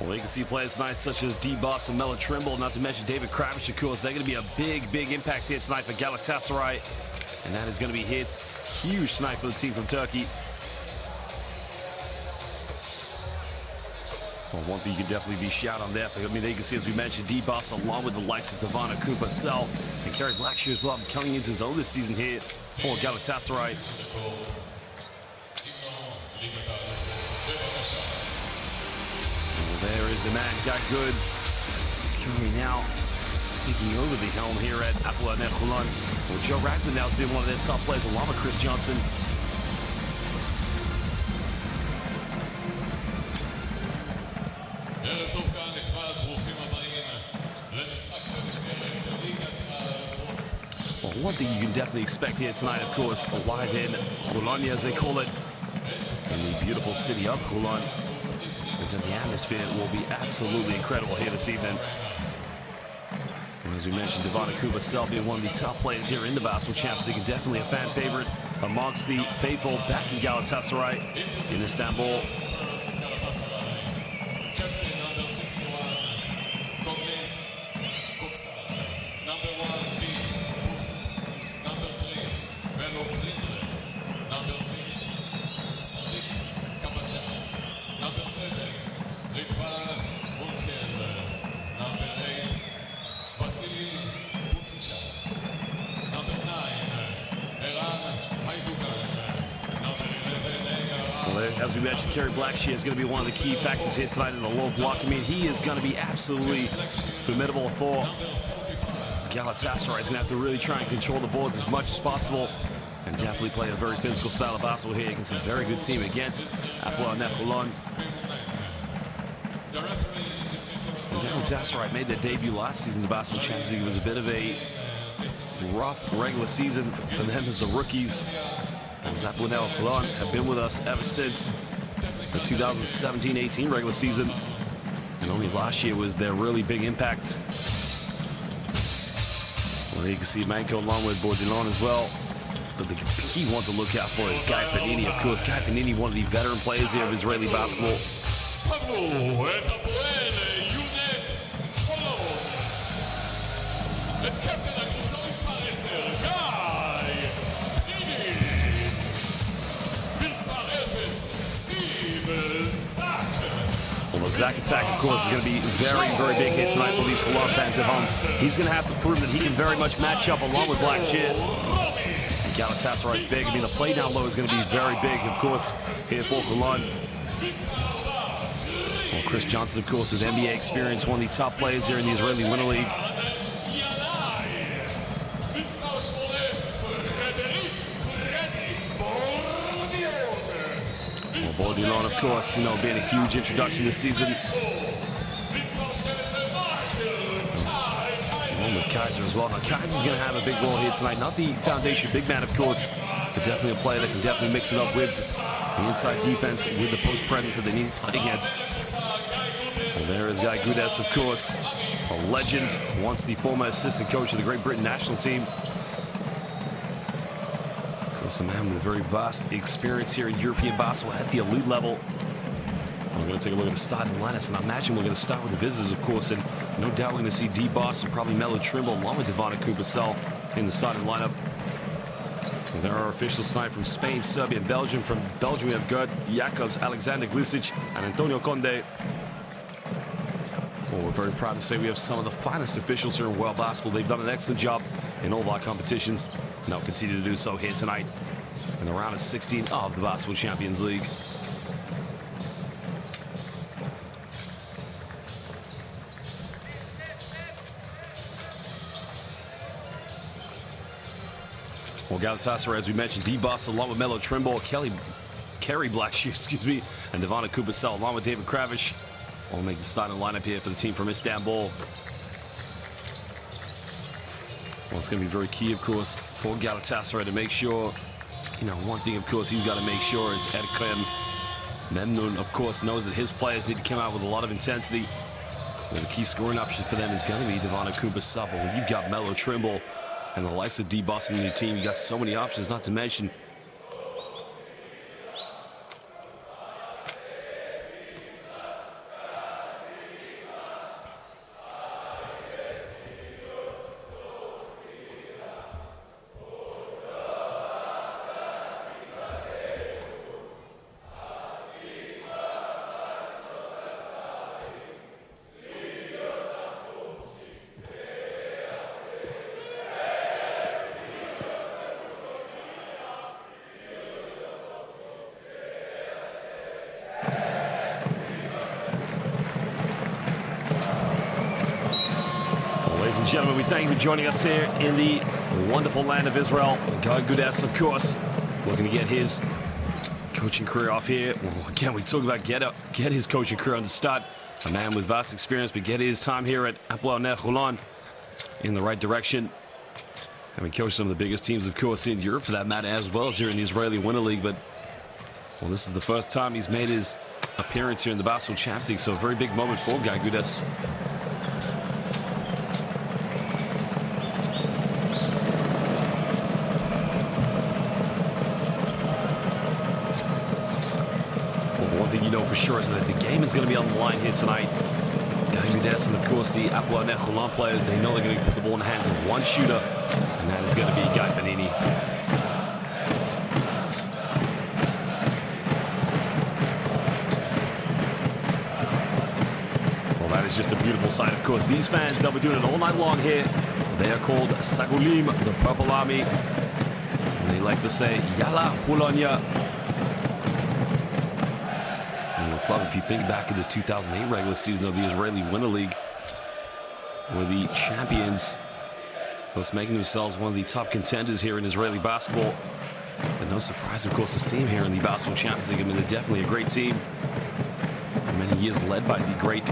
Well, you can see players tonight such as D-Boss and Melo Trimble, not to mention David Kravitz, of course. They're going to be a big impact here tonight for Galatasaray. And that is going to be hits. Huge tonight for the team from Turkey. Well, one thing you can definitely be shout on there. I mean, there you can see, as we mentioned, D-Boss along with the likes of Devon Cooper, Sell, and Kerry Blackshear as well, coming into his own this season here for Galatasaray. There is the man, Guy Goods, currently now taking over the helm here at Hapoel Holon. Well, Joe Rackman now has been one of their top players, along with Chris Johnson. Well, one thing you can definitely expect here tonight, of course, live in Holon, as they call it, in the beautiful city of Holon, is that the atmosphere will be absolutely incredible here this evening. As we mentioned, Devon Cooper Sell being one of the top players here in the Basketball Champions League, and definitely a fan favorite amongst the faithful back in Galatasaray in Istanbul. As we mentioned, Kerry Blackshear is going to be one of the key factors here tonight in the low block. I mean, he is going to be absolutely formidable for Galatasaray. He's going to have to really try and control the boards as much as possible and definitely play a very physical style of basketball here against a very good team against Hapoel Holon. Galatasaray made their debut last season in the Basketball Champions League. It was a bit of a rough regular season for them as the rookies. Hapoel Holon have been with us ever since the 2017-18 regular season, and only last year was their really big impact. Well, you can see Manko along with Holon as well, but the key one to look out for is Guy Panini, of course. Guy Panini, one of the veteran players here of Israeli basketball. Well, the Zach attack, of course, is going to be very big hit tonight for these Holon fans at home. He's going to have to prove that he can very much match up along with Blackshear. Galatasaray is big. I mean, the play down low is going to be very big, of course, here for Holon. Well, Chris Johnson, of course, with NBA experience, one of the top players here in the Israeli Winter League. Holon, of course, you know, being a huge introduction this season. Along with Kaiser as well. Now, Kaiser's going to have a big role here tonight. Not the foundation big man, of course, but definitely a player that can definitely mix it up with the inside defense, with the post presence that they need to play against. Well, there is Guy Goodes, of course, a legend, once the former assistant coach of the Great Britain national team. A man with very vast experience here in European basketball at the elite level. We're going to take a look at the starting lineups, and I imagine we're going to start with the visitors, of course, and No doubt we're going to see D-Boss and probably Melo Trimble along with Devon Kubasel in the starting lineup. And there are officials tonight from Spain, Serbia, and Belgium. From Belgium, we have Gert Jacobs, Alexander Glisic, and Antonio Conde. Well, we're very proud to say we have some of the finest officials here in world basketball. They've done an excellent job in all of our competitions, and they'll continue to do so here tonight in the round of 16 of the Basketball Champions League. Well, Galatasaray, as we mentioned, D-Boss along with Melo Trimble, Kerry Blackshear, excuse me, and Devon Kubasel along with David Kravish will make the starting lineup here for the team from Istanbul. Well, it's going to be very key, of course, for Galatasaray to make sure, one thing, of course, he's got to make sure is Erkem Memnun, of course, knows that his players need to come out with a lot of intensity. And the key scoring option for them is going to be Devon Kubasel. But when you've got Melo Trimble and the likes of D-Boss in your team, you got so many options, not to mention ladies and gentlemen, we thank you for joining us here in the wonderful land of Israel. Guy Gudes, of course, looking to get his coaching career off here. Well, again, we talk about get his coaching career on the start. A man with vast experience, but get his time here at Hapoel NEF Holon in the right direction. Having coached some of the biggest teams, of course, in Europe for that matter, as well as here in the Israeli Winter League. But, well, this is the first time he's made his appearance here in the Basketball Champions League, so a very big moment for Guy Gudes. One thing you know for sure is that the game is going to be on the line here tonight. Guy Gudes and, of course, the Hapoel NEF Holon players, they know they're going to put the ball in the hands of one shooter, and that is going to be Guy Panini. Well, that is just a beautiful sight, of course. These fans, they'll be doing it all night long here. They are called Sagulim, the Purple Army. And they like to say, Yalla Holonya. Club, if you think back in the 2008 regular season of the Israeli Winter League, where the champions was making themselves one of the top contenders here in Israeli basketball. But no surprise, of course, to see him here in the Basketball Champions League. I mean, they're definitely a great team. For many years led by the great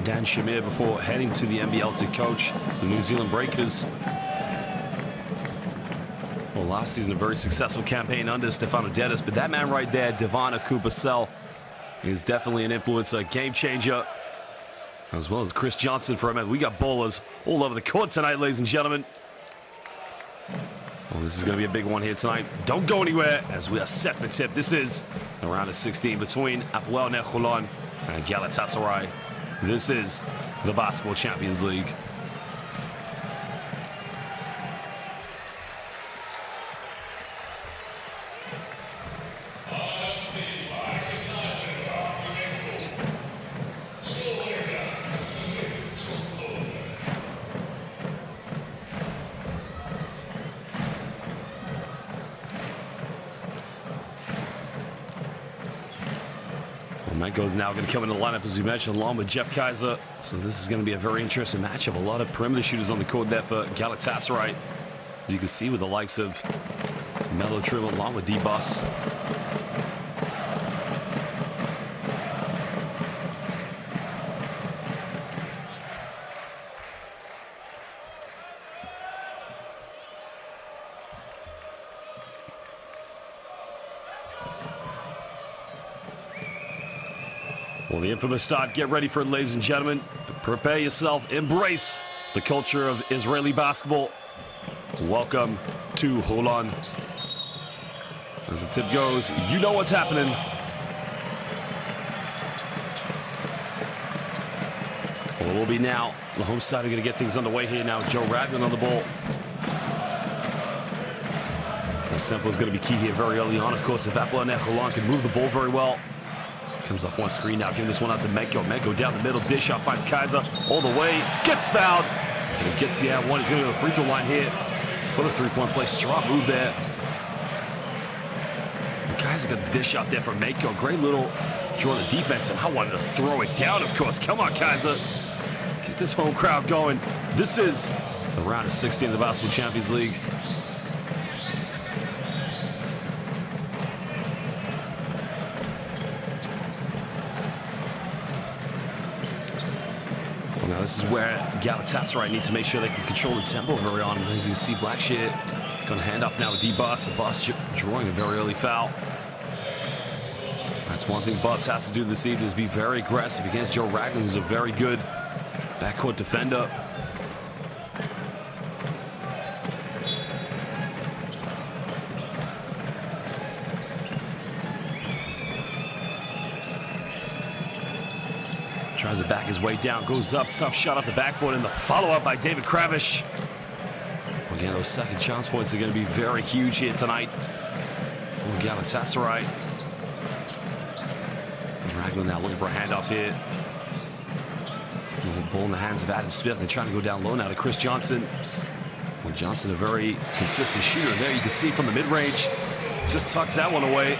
Dan Shamir before heading to the NBL to coach the New Zealand Breakers. Well, last season, a very successful campaign under Stefano Dedis, but that man right there, Devon Kubasel, is definitely an influencer, game changer, as well as Chris Johnson for a minute. We got ballers all over the court tonight, ladies and gentlemen. Well, this is going to be a big one here tonight. Don't go anywhere as we are set for tip. This is the round of 16 between Hapoel NEF Holon and Galatasaray. This is the Basketball Champions League. Mago's now going to come in the lineup, as we mentioned, along with Jeff Kaiser. So this is going to be a very interesting matchup. A lot of perimeter shooters on the court there for Galatasaray. As you can see, with the likes of Melo Trimble along with D-Boss. Well, the infamous start. Get ready for it, ladies and gentlemen. Prepare yourself. Embrace the culture of Israeli basketball. Welcome to Holon. As the tip goes, you know what's happening. Well, it will be now The home side are going to get things underway here now. Joe Ragland on the ball. Tempo is going to be key here very early on. Of course, if Hapoel NEF Holon can move the ball very well. Comes off one screen now, giving this one out to Menko. Menko down the middle, dish out, finds Kaiser all the way, gets fouled, and he gets the one. He's going to go to the free throw line here for the three-point play. Strong move there. And Kaiser got the dish out there for Menko. Great little draw the defense, and I wanted to throw it down, of course. Come on, Kaiser. Get this home crowd going. This is the round of 16 of the Basketball Champions League. Now this is where Galatasaray needs to make sure they can control the tempo very on. As you see, Blackshear going to hand off now with D-Bus. The Bus drawing a very early foul. That's one thing Bus has to do this evening, is be very aggressive against Joe Ragland, who's a very good backcourt defender. Tries to back his way down, goes up, tough shot off the backboard, and the follow-up by David Kravish. Again, those second chance points are going to be very huge here tonight for Galatasaray. Ragland now looking for a handoff here. Ball in the hands of Adam Smith, and trying to go down low now to Chris Johnson. Well, Johnson, a very consistent shooter. There you can see from the mid-range, just tucks that one away.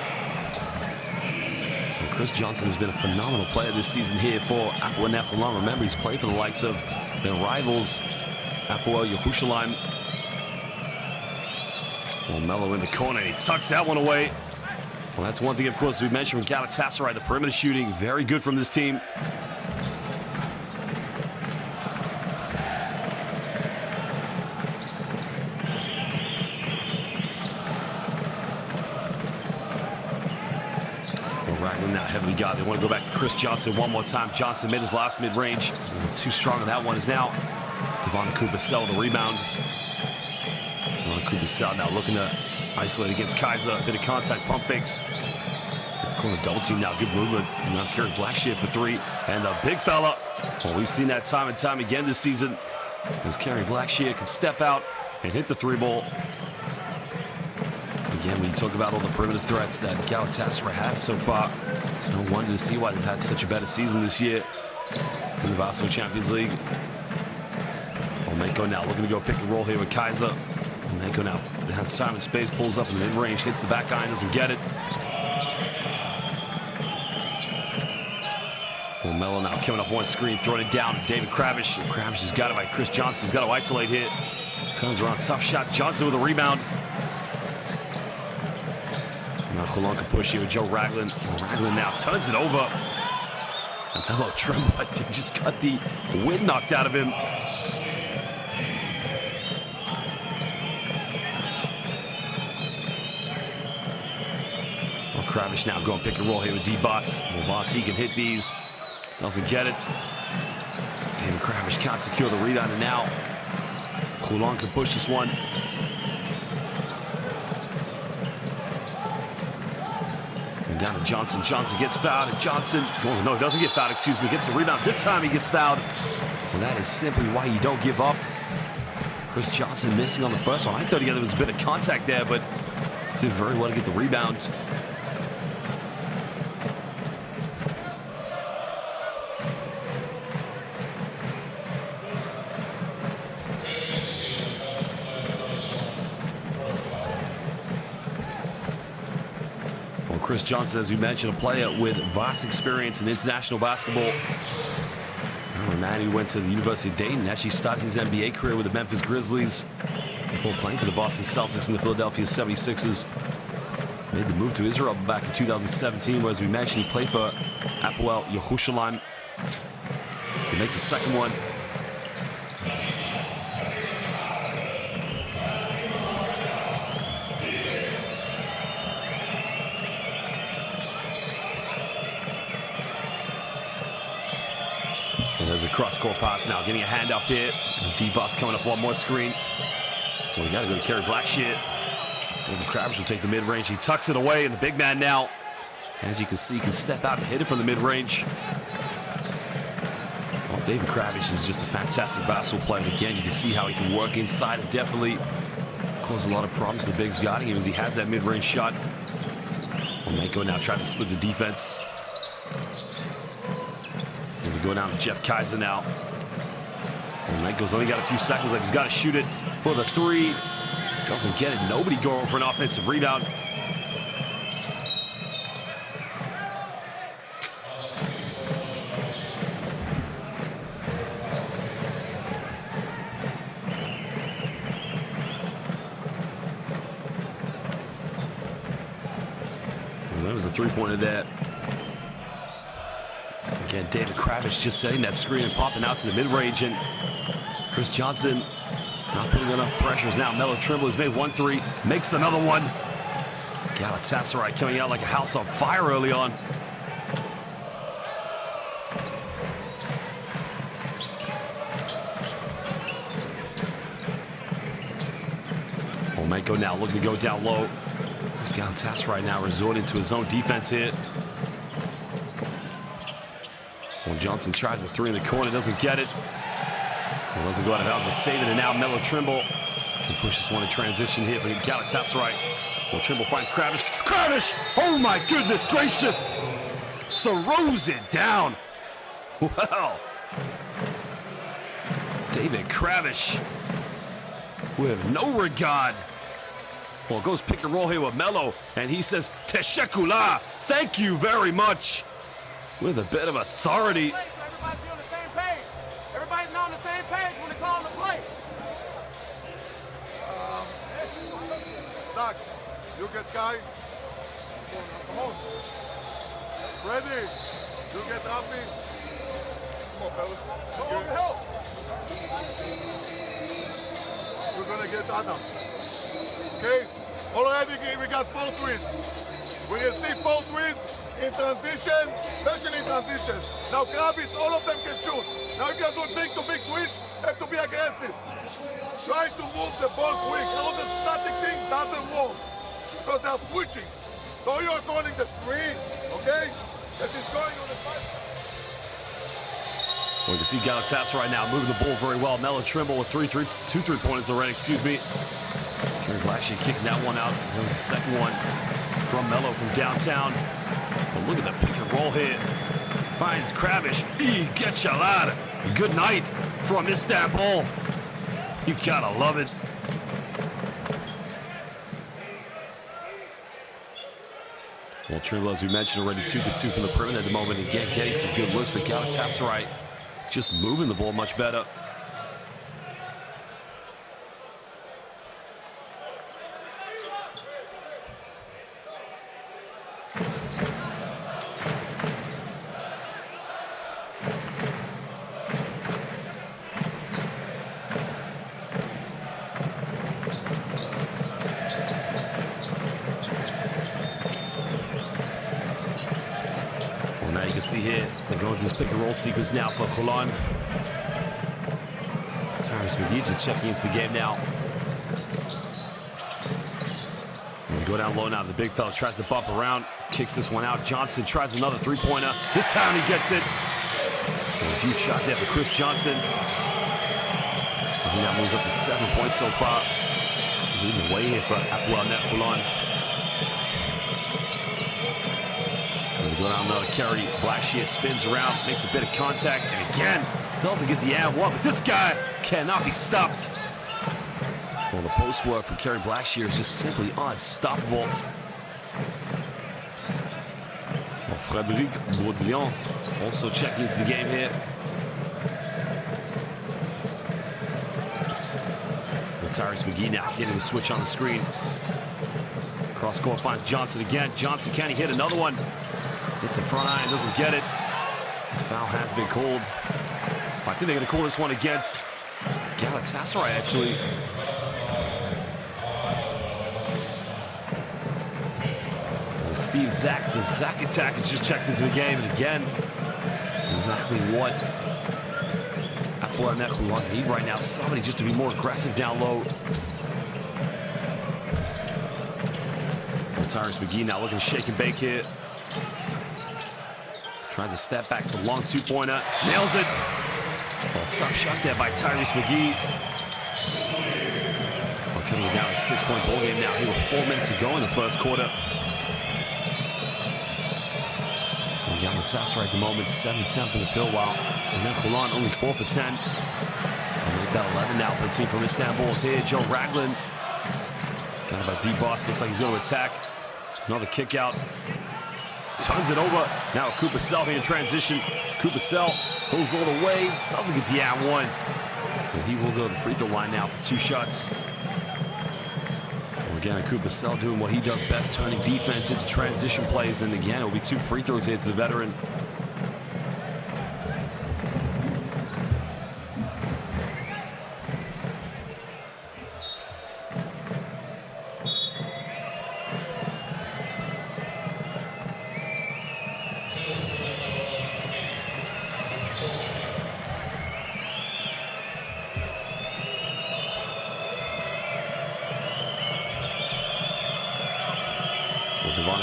Chris Johnson has been a phenomenal player this season here for Hapoel NEF Holon. Remember, he's played for the likes of their rivals, Hapoel Yerushalayim. Well, Mello in the corner, he tucks that one away. Well, that's one thing, of course, we mentioned from Galatasaray, the perimeter shooting, very good from this team. Ragland now heavily guarded. They want to go back to Chris Johnson one more time. Johnson made his last mid-range. Too strong on that one is now Devon Kubasel, the rebound. Devon Kubasel now looking to isolate against Kaiser. A bit of contact, pump fakes. It's calling a double team now. Good movement. Now Kerry Blackshear for three. And the big fella. Well, we've seen that time and time again this season. As Kerry Blackshear can step out and hit the three ball. Again, when you talk about all the perimeter threats that Galatasaray have so far, it's no wonder to see why they've had such a better season this year in the Basketball Champions League. Menko now looking to go pick and roll here with Kaiser. Menko now has time and space, pulls up in the mid-range, hits the back iron, doesn't get it. Well, Mello now coming off one screen, throwing it down to David Kravish. Kravish has got it by Chris Johnson. He's got to isolate here. Turns around, tough shot. Johnson with a rebound. Now Holon can push here with Joe Ragland. Ragland now turns it over. And Mello trembled. He just got the wind knocked out of him. Well, Kravish now going pick and roll here with D-Bus. Well, Boss, he can hit these. Doesn't get it. David Kravish can't secure the rebound, and now Holon can push this one. And down to Johnson. Johnson gets fouled, and Johnson, oh no, he doesn't get fouled, excuse me, gets the rebound. This time he gets fouled. And that is simply why you don't give up. Chris Johnson missing on the first one. I thought there was a bit of contact there, but did very well to get the rebound. Chris Johnson, as we mentioned, a player with vast experience in international basketball. A man who went to the University of Dayton, actually started his NBA career with the Memphis Grizzlies before playing for the Boston Celtics and the Philadelphia 76ers. Made the move to Israel back in 2017, where, as we mentioned, he played for Hapoel Yerushalayim. So he makes the second one. And there's a cross-court pass now, getting a handoff here. There's D-Bus coming off one more screen. Well, we got to go to Kerry Blackshear. David Kravish will take the mid-range. He tucks it away, and the big man now, as you can see, can step out and hit it from the mid-range. Oh, David Kravish is just a fantastic basketball player. And again, you can see how he can work inside and definitely cause a lot of problems to the bigs guarding him as he has that mid-range shot. Mako now tries to split the defense. And we go down to Jeff Kaiser now. And Mako's only got a few seconds left. He's got to shoot it for the three. Doesn't get it. Nobody going for an offensive rebound. That was a three-pointer there. Again, David Kravish just setting that screen and popping out to the mid-range, and Chris Johnson not putting enough pressures. Now Melo Trimble has made 1 3, makes another one. Galatasaray coming out like a house on fire early on. Mako now looking to go down low. Galatasaray right now resorting to his own defense here. Well, Johnson tries the three in the corner, doesn't get it. Well, doesn't go out of bounds to save it, and now Melo Trimble can push this one in transition here for Galatasaray. Well, Trimble finds Kravish. Kravish! Oh my goodness gracious! Throws it down. Wow. David Kravish with no regard. Well, it goes pick and roll here with Melo, and he says, Teshekula, thank you very much, with a bit of authority. Everybody be on the same page. Everybody's on the same page when they call the play. Zach, you get guy. Come on. Ready. You get Rafi. Come on, fellas. Go on, help. We're going to get Adam. Okay? Already we got 4 threes. We receive 4 threes in transition, especially in transition. Now Kravish, all of them can shoot. Now if you're doing big to big switch, you have to be aggressive. Try to move the ball quick. All the static thing doesn't work because they're switching. So you're calling the screen, okay? That is going on the side. Well, you can see Galatasaray right now moving the ball very well. Melo Trimble with 2 3-pointers already, excuse me. Actually kicking that one out. That was the second one from Melo from downtown. But look at the pick and roll here. Finds Kravish. Getchalar. Good night from Istanbul. You gotta love it. Well, Trimble, as we mentioned already, 2 for 2 from the perimeter at the moment. Again, getting some good looks, but Galatasaray just moving the ball much better. Now you can see here, they're going to this pick and roll sequence now for Holon. Tyrese McGee just checking into the game now. And we go down low now. The big fella tries to bump around, kicks this one out. Johnson tries another three-pointer. This time he gets it. And a huge shot there for Chris Johnson. And he now moves up to 7 points so far. Leading the way here for Hapoel Holon. Go down another carry. Blackshear spins around, makes a bit of contact, and again doesn't get the and one. But this guy cannot be stopped. Well, the post work from Kerry Blackshear is just simply unstoppable. Well, Frédéric Baudillon also checking into the game here. Well, Tyrese McGee now getting the switch on the screen. Cross court finds Johnson again. Johnson, can he hit another one? It's a front iron, doesn't get it. The foul has been called. I think they're going to call this one against Galatasaray, actually. Well, Steve Zach, the Zach attack has just checked into the game, and again, exactly what Hapoel Holon need right now. Somebody just to be more aggressive down low. Well, Tyrese McGee now looking to shake and bake here. Tries to step back to long two-pointer. Nails it. tough shot there by Tyrese McGee. We're coming down a 6-point ball game now here with 4 minutes to go in the first quarter. Galatasaray at the moment 7-10 for the field, while and then Holon only 4 for 10. And make that 11 now for the team from Istanbul. Is here, Joe Ragland. Kind of a deep boss, looks like he's going to attack. Another kick out. Turns it over. Now Cooper Sell here in transition. Cooper Sell goes all the way. Doesn't get the @1. But he will go to the free throw line now for 2 shots. Again, Cooper Sell doing what he does best, turning defense into transition plays. And again, it'll be 2 free throws here to the veteran.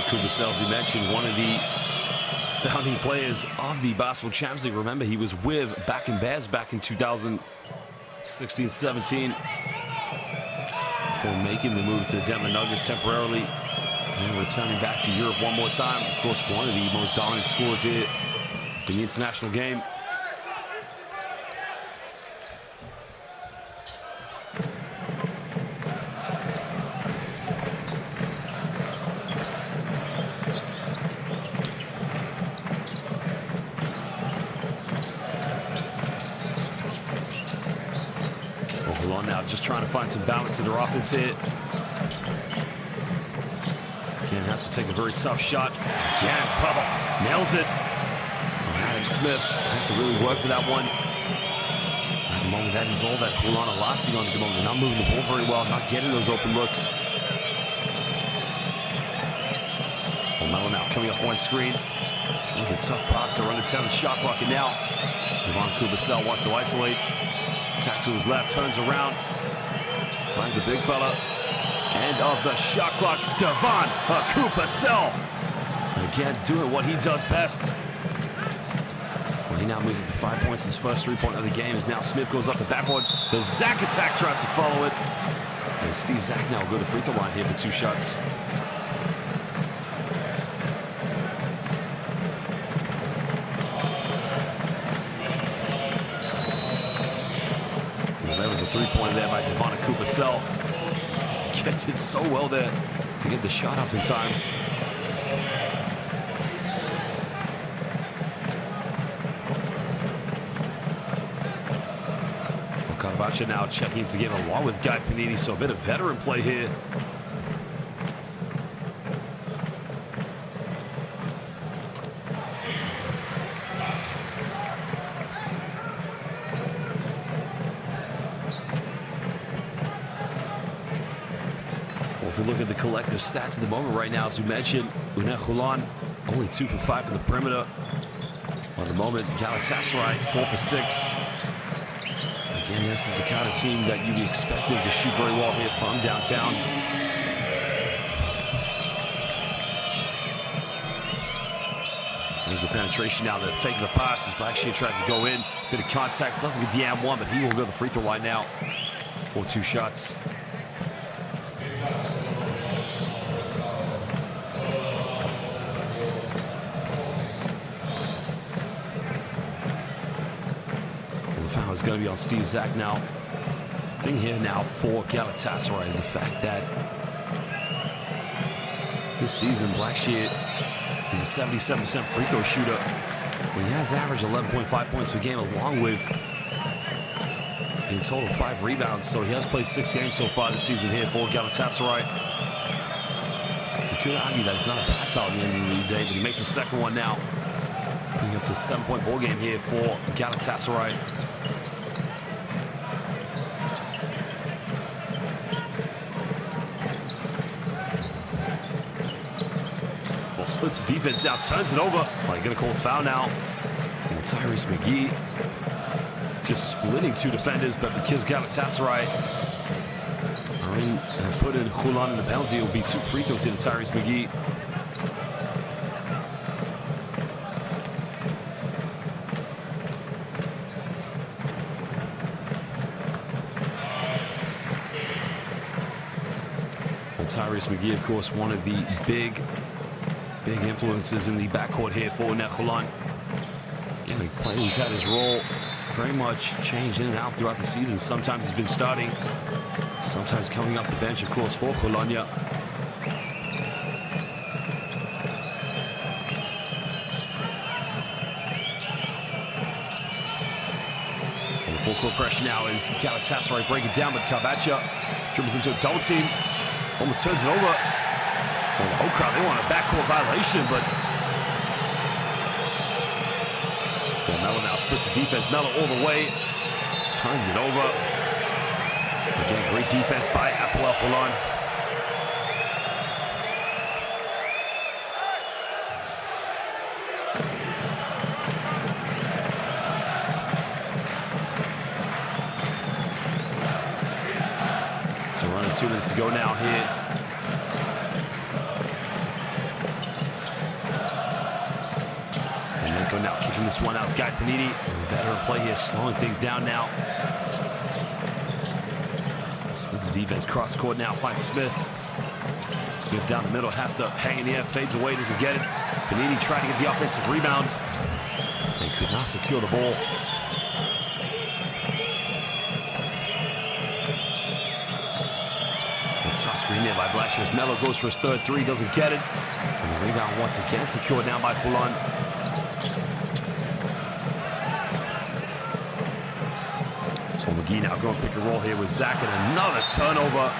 Cooper Sell, as we mentioned, one of the founding players of the Basketball Champions League. Remember, he was with Back in Bears back in 2016-17 before making the move to the Denver Nuggets temporarily and returning back to Europe one more time. Of course, one of the most dominant scorers here in the international game. Holon now just trying to find some balance in their offense here. Again, has to take a very tough shot. Again, Pavel nails it. Adam Smith had to really work for that one. At the moment, that is all that Holon are lasting on at the moment. Not moving the ball very well, not getting those open looks. Mello now coming off one screen. It was a tough pass. They're under 10 shot clock, and now Cooper Sell wants to isolate. Attacks to his left, turns around, finds the big fella. End of the shot clock, Cooper Sell. Again, doing what he does best. Well, he now moves it to 5 points. His first 3-point of the game is now Smith goes up the backboard. The Zach attack tries to follow it. And Steve Zach now will go to the free throw line here for 2 shots. That was a 3-pointer there by Cooper Sell. He gets it so well there to get the shot off in time. Karabacha now checking to get along with Guy Panini, so a bit of veteran play here. If we look at the collective stats at the moment right now, as we mentioned, Holon only 2 for 5 from the perimeter. At the moment, Galatasaray 4 for 6. Again, this is the kind of team that you'd be expecting to shoot very well here from downtown. There's the penetration now, the fake of the pass as Blackshear tries to go in. Bit of contact, doesn't get the @1, but he will go to the free throw line now for 2 shots. Is going to be on Steve Zach now. The thing here now for Galatasaray is the fact that this season Blackshear is a 77% free throw shooter. Well, he has averaged 11.5 points per game, along with in total 5 rebounds. So he has played 6 games so far this season here for Galatasaray. So you could argue that it's not a bad foul at the end of the day, but he makes the second one now, bringing up to a 7-point ball game here for Galatasaray. Splits the defense now, turns it over. Going to call a foul now. And Tyrese McGee just splitting 2 defenders, but because Galatasaray are in and put in Holon in the penalty, it will be 2 free throws here to Tyrese McGee. Tyrese McGee, of course, one of the big influences in the backcourt here for NEF Holon. Again, a player who's had his role very much changed in and out throughout the season. Sometimes he's been starting, sometimes coming off the bench, of course, for Holon. Full court pressure now is Galatasaray breaking down, but Kabacha dribbles into a double team, almost turns it over. Well, the whole crowd, they want a backcourt violation, but well, Melo now splits the defense. Melo all the way, turns it over. Again, great defense by Hapoel Holon. So we're running 2 minutes to go now here. And Menko now kicking this one out. It's Guy Panini, veteran play here, slowing things down now. Splits the defense, cross court now, finds Smith. Smith down the middle, has to hang in the air, fades away, doesn't get it. Panini trying to get the offensive rebound. They could not secure the ball. Tough screen there by Blackshears. Melo goes for his third three, doesn't get it. And the rebound once again secured now by Holon. Well, McGee now going pick and roll here with Zach, and another turnover.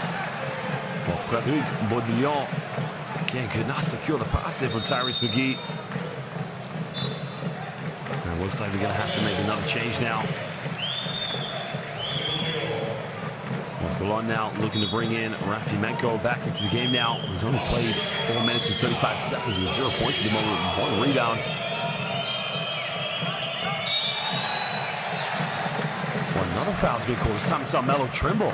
Well, Frederic Baudillon again could not secure the pass there from Tyrese McGee. And it looks like they're going to have to make another change now. Holon now looking to bring in Menko back into the game now. He's only played 4 minutes and 35 seconds with 0 points at the moment, 1 rebound. Well, another foul's been called. This time it's on Melo Trimble.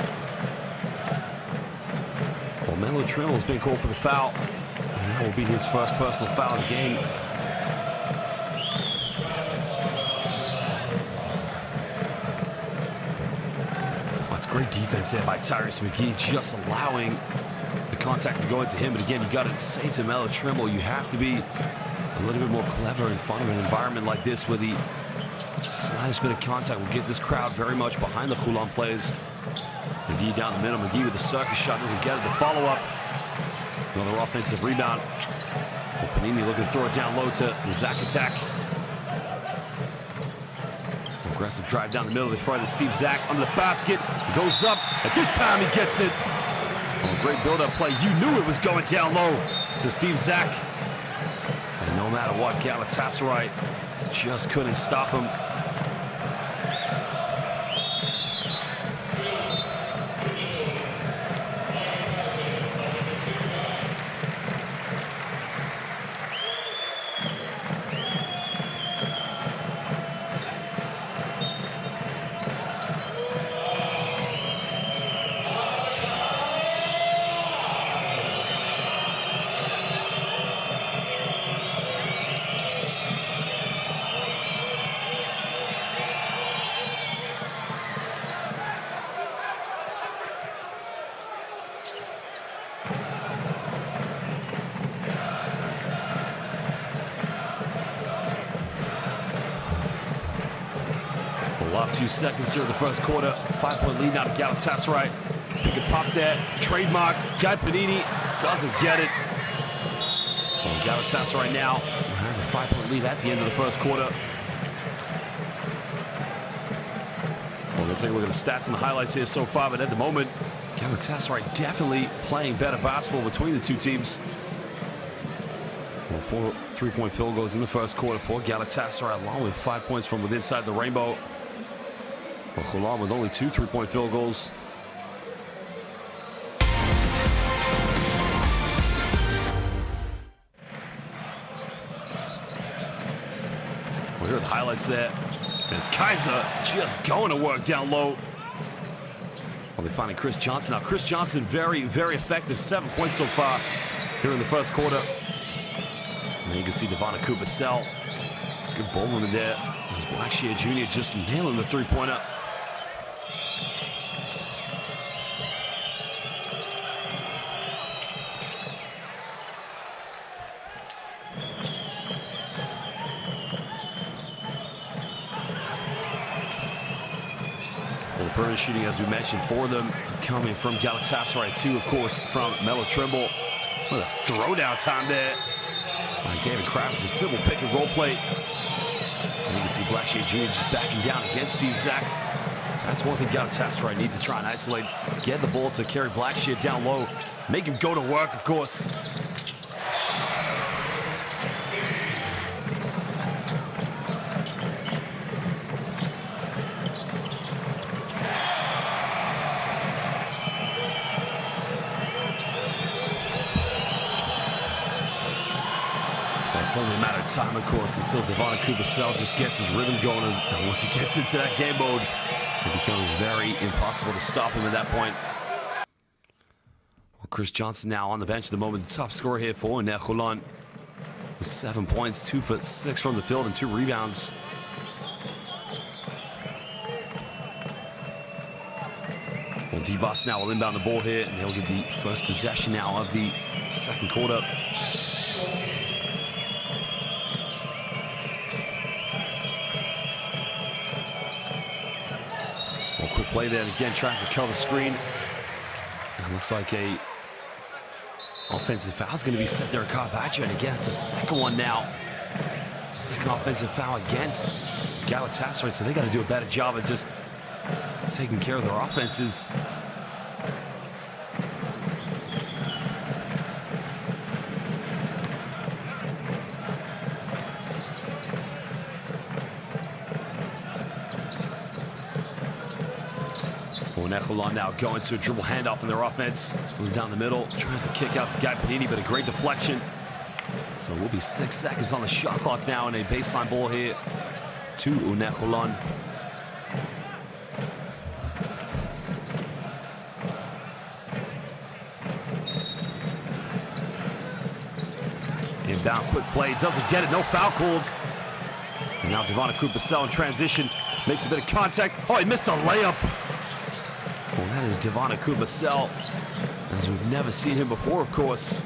Well, Melo Trimble's been called for the foul, and that will be his first personal foul of the game. Great defense there by Tyrese McGee, just allowing the contact to go into him. But again, you got to say to Melo Trimble, you have to be a little bit more clever in front of an environment like this where the slightest bit of contact will get this crowd very much behind the Holon players. McGee down the middle. McGee with the circus shot, doesn't get it. The follow-up. Another offensive rebound. Well, Panini looking to throw it down low to the Zach attack. Aggressive drive down the middle. They fry to Steve Zach under the basket. He goes up. At this time, he gets it. Oh, great build-up play. You knew it was going down low to Steve Zach. And no matter what, Galatasaray just couldn't stop him. Last few seconds here in the first quarter. 5-point lead now to Galatasaray. Pick and pop there. Trademark. Guy Panini doesn't get it. Well, Galatasaray now have a 5-point lead at the end of the first quarter. Well, we're going to take a look at the stats and the highlights here so far, but at the moment, Galatasaray definitely playing better basketball between the two teams. Well, 4 3-point field goals in the first quarter for Galatasaray, along with 5 points from within inside the rainbow. Well, Holon with only 2 3-point field goals. Well, here are the highlights there. There's Kaiser just going to work down low. Well, they're finding Chris Johnson. Now, Chris Johnson, very, very effective. 7 points so far here in the first quarter. And you can see Devon Cooper-Sell. Good ball movement there. As Blackshear Jr. just nailing the three-pointer. perimeter shooting, as we mentioned, for them coming from Galatasaray, 2, of course, from Melo Trimble. What a throwdown time there by David Kravitz. A simple pick and roll play. And you can see Blackshear Jr. just backing down against Steve Zach. That's one thing Galatasaray needs to try and isolate. Get the ball to Kerry Blackshear down low. Make him go to work, of course. It's only a matter of time, of course, until Devon Kubasel just gets his rhythm going. And once he gets into that game mode, it becomes very impossible to stop him at that point. Well, Chris Johnson now on the bench at the moment, the top scorer here for NEF Holon, with 7 points, 2 for 6 from the field, and 2 rebounds. Well, D-Boss now will inbound the ball here, and they'll get the first possession now of the second quarter. Well, quick play there, and again tries to kill the screen. And looks like a offensive foul is going to be set there at Carpaccio, and again it's a second one now. Second offensive foul against Galatasaray, so they got to do a better job of just taking care of their offenses. Well, NEF Holon now going to a dribble handoff in their offense. Goes down the middle, tries to kick out to Guy Panini, but a great deflection. So we'll be 6 seconds on the shot clock now, and a baseline ball here to NEF Holon. Inbound, quick play, doesn't get it, no foul called. And now Devon Kubasel in transition, makes a bit of contact. Oh, he missed a layup. Well, that is Devon Kubasel, as we've never seen him before, of course.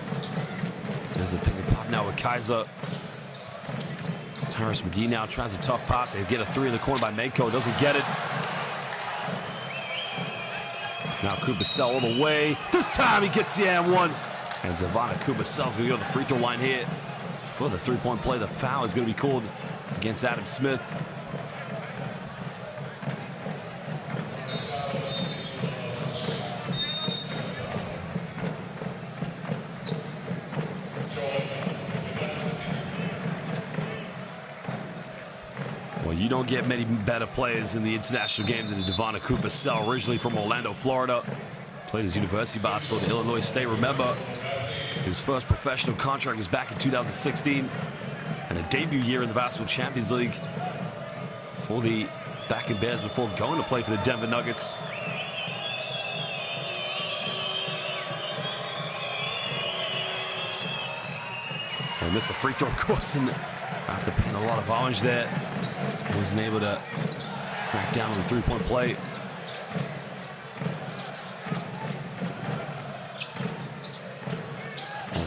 There's a pick and pop now with Kaiser. Tyrus McGee now tries a tough pass. They get a 3 in the corner by Mako, doesn't get it. Now Kubasel all the way. This time he gets the and one. And Devon Kubasel's going to go to the free throw line here for the 3-point play. The foul is going to be called against Adam Smith. Well, you don't get many better players in the international game than Devon Kubasel, originally from Orlando, Florida. Played his university basketball at Illinois State. Remember, his first professional contract was back in 2016, and a debut year in the Basketball Champions League for the Back and Bears before going to play for the Denver Nuggets. Well, missed a free throw, of course, and after paying a lot of orange there, wasn't able to crack down on the 3-point play.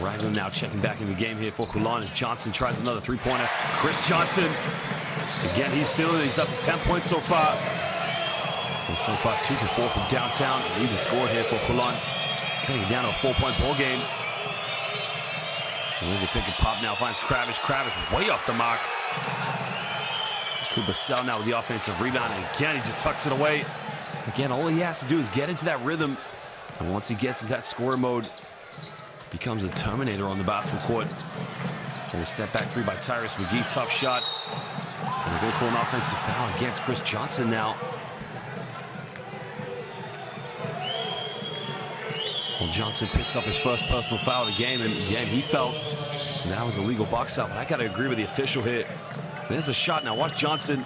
Ragland now checking back in the game here for Holon, as Johnson tries another 3-pointer. Chris Johnson, again, he's feeling it. He's up to 10 points so far. And so far, 2 for 4 from downtown. Even scored here for Holon, cutting it down to a 4-point ball game. And there's a pick and pop now, finds Kravitz. Kravitz way off the mark. Kubasel now with the offensive rebound, and again, he just tucks it away. Again, all he has to do is get into that rhythm. And once he gets into that scorer mode, becomes a Terminator on the basketball court. So a step back 3 by Tyrus McGee, tough shot. And they're going to call an offensive foul against Chris Johnson now. Well, Johnson picks up his first personal foul of the game, and again, he felt that was a legal box out, but I got to agree with the official here. There's a shot now. Watch Johnson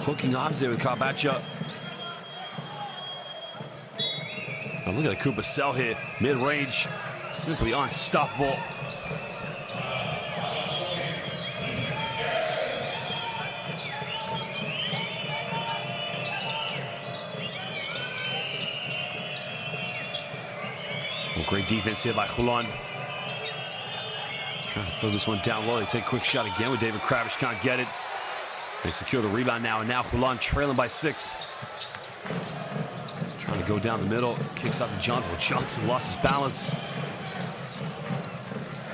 hooking arms there with Carpaccio. Now look at the Kubasel here, mid-range. Simply unstoppable. Well, great defense here by Holon. Trying to throw this one down low. They take a quick shot again with David Kravitz. Can't get it. They secure the rebound now, and now Holon trailing by 6. go down the middle, kicks out to Johnson, but Johnson lost his balance.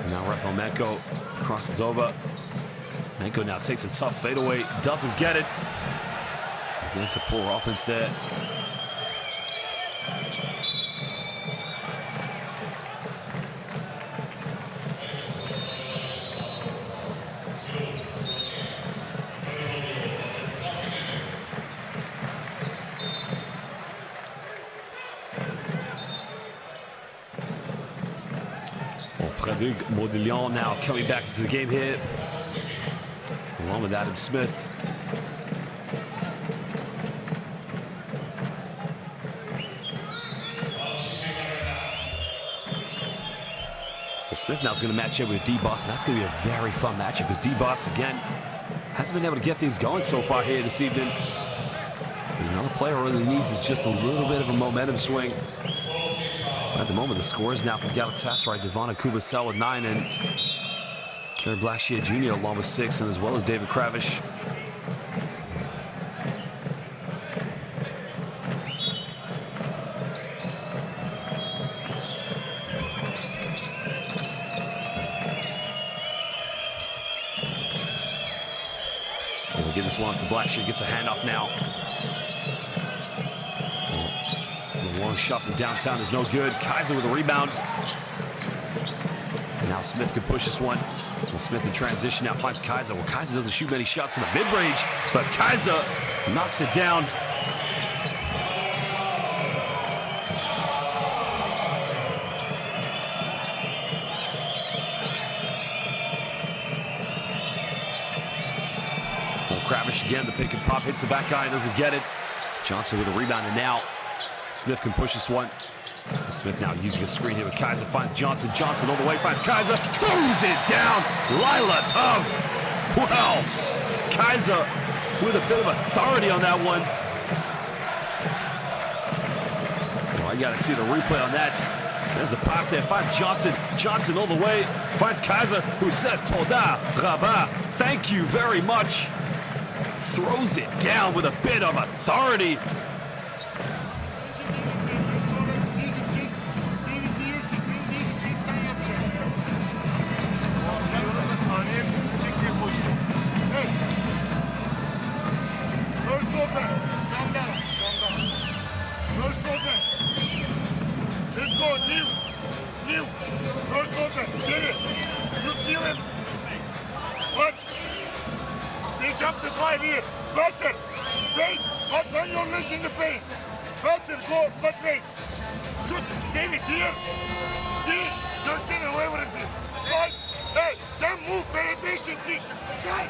And now Rafael Menko crosses over. Menko now takes a tough fadeaway, doesn't get it. Against a poor offense there. Frédéric Baudillon now coming back into the game here, along with Adam Smith. Well, Smith now is going to match up with D-Boss, and that's going to be a very fun matchup because D-Boss, again, hasn't been able to get things going so far here this evening. And another player really needs is just a little bit of a momentum swing. At the moment, the scores now from Galatasaray, Devon Kubasel with 9, and Kerry Blackshear Jr. along with 6, and as well as David Kravish. We'll give this one up to Blackshear, gets a handoff now. Long shot from downtown is no good. Kaiser with a rebound. And now Smith can push this one. Well, Smith in transition now finds Kaiser. Well, Kaiser doesn't shoot many shots from the mid-range, but Kaiser knocks it down. Well, Kravish again, the pick and pop hits the back guy, doesn't get it. Johnson with a rebound, and now Smith can push this one. Smith now using a screen here with Kaiser, finds Johnson. Johnson all the way, finds Kaiser, throws it down. Lila tough. Wow. Kaiser with a bit of authority on that one. Oh, I got to see the replay on that. There's the pass there, finds Johnson. Johnson all the way, finds Kaiser, who says, Toda, Rabah, thank you very much. Throws it down with a bit of authority. Jump the 5 here. Presser. Wait. Not when you're making the pace. Presser, go, but wait. Shoot. David here. D. Jackson, whoever it is. Slide. Hey, then move. Penetration kick. Guy.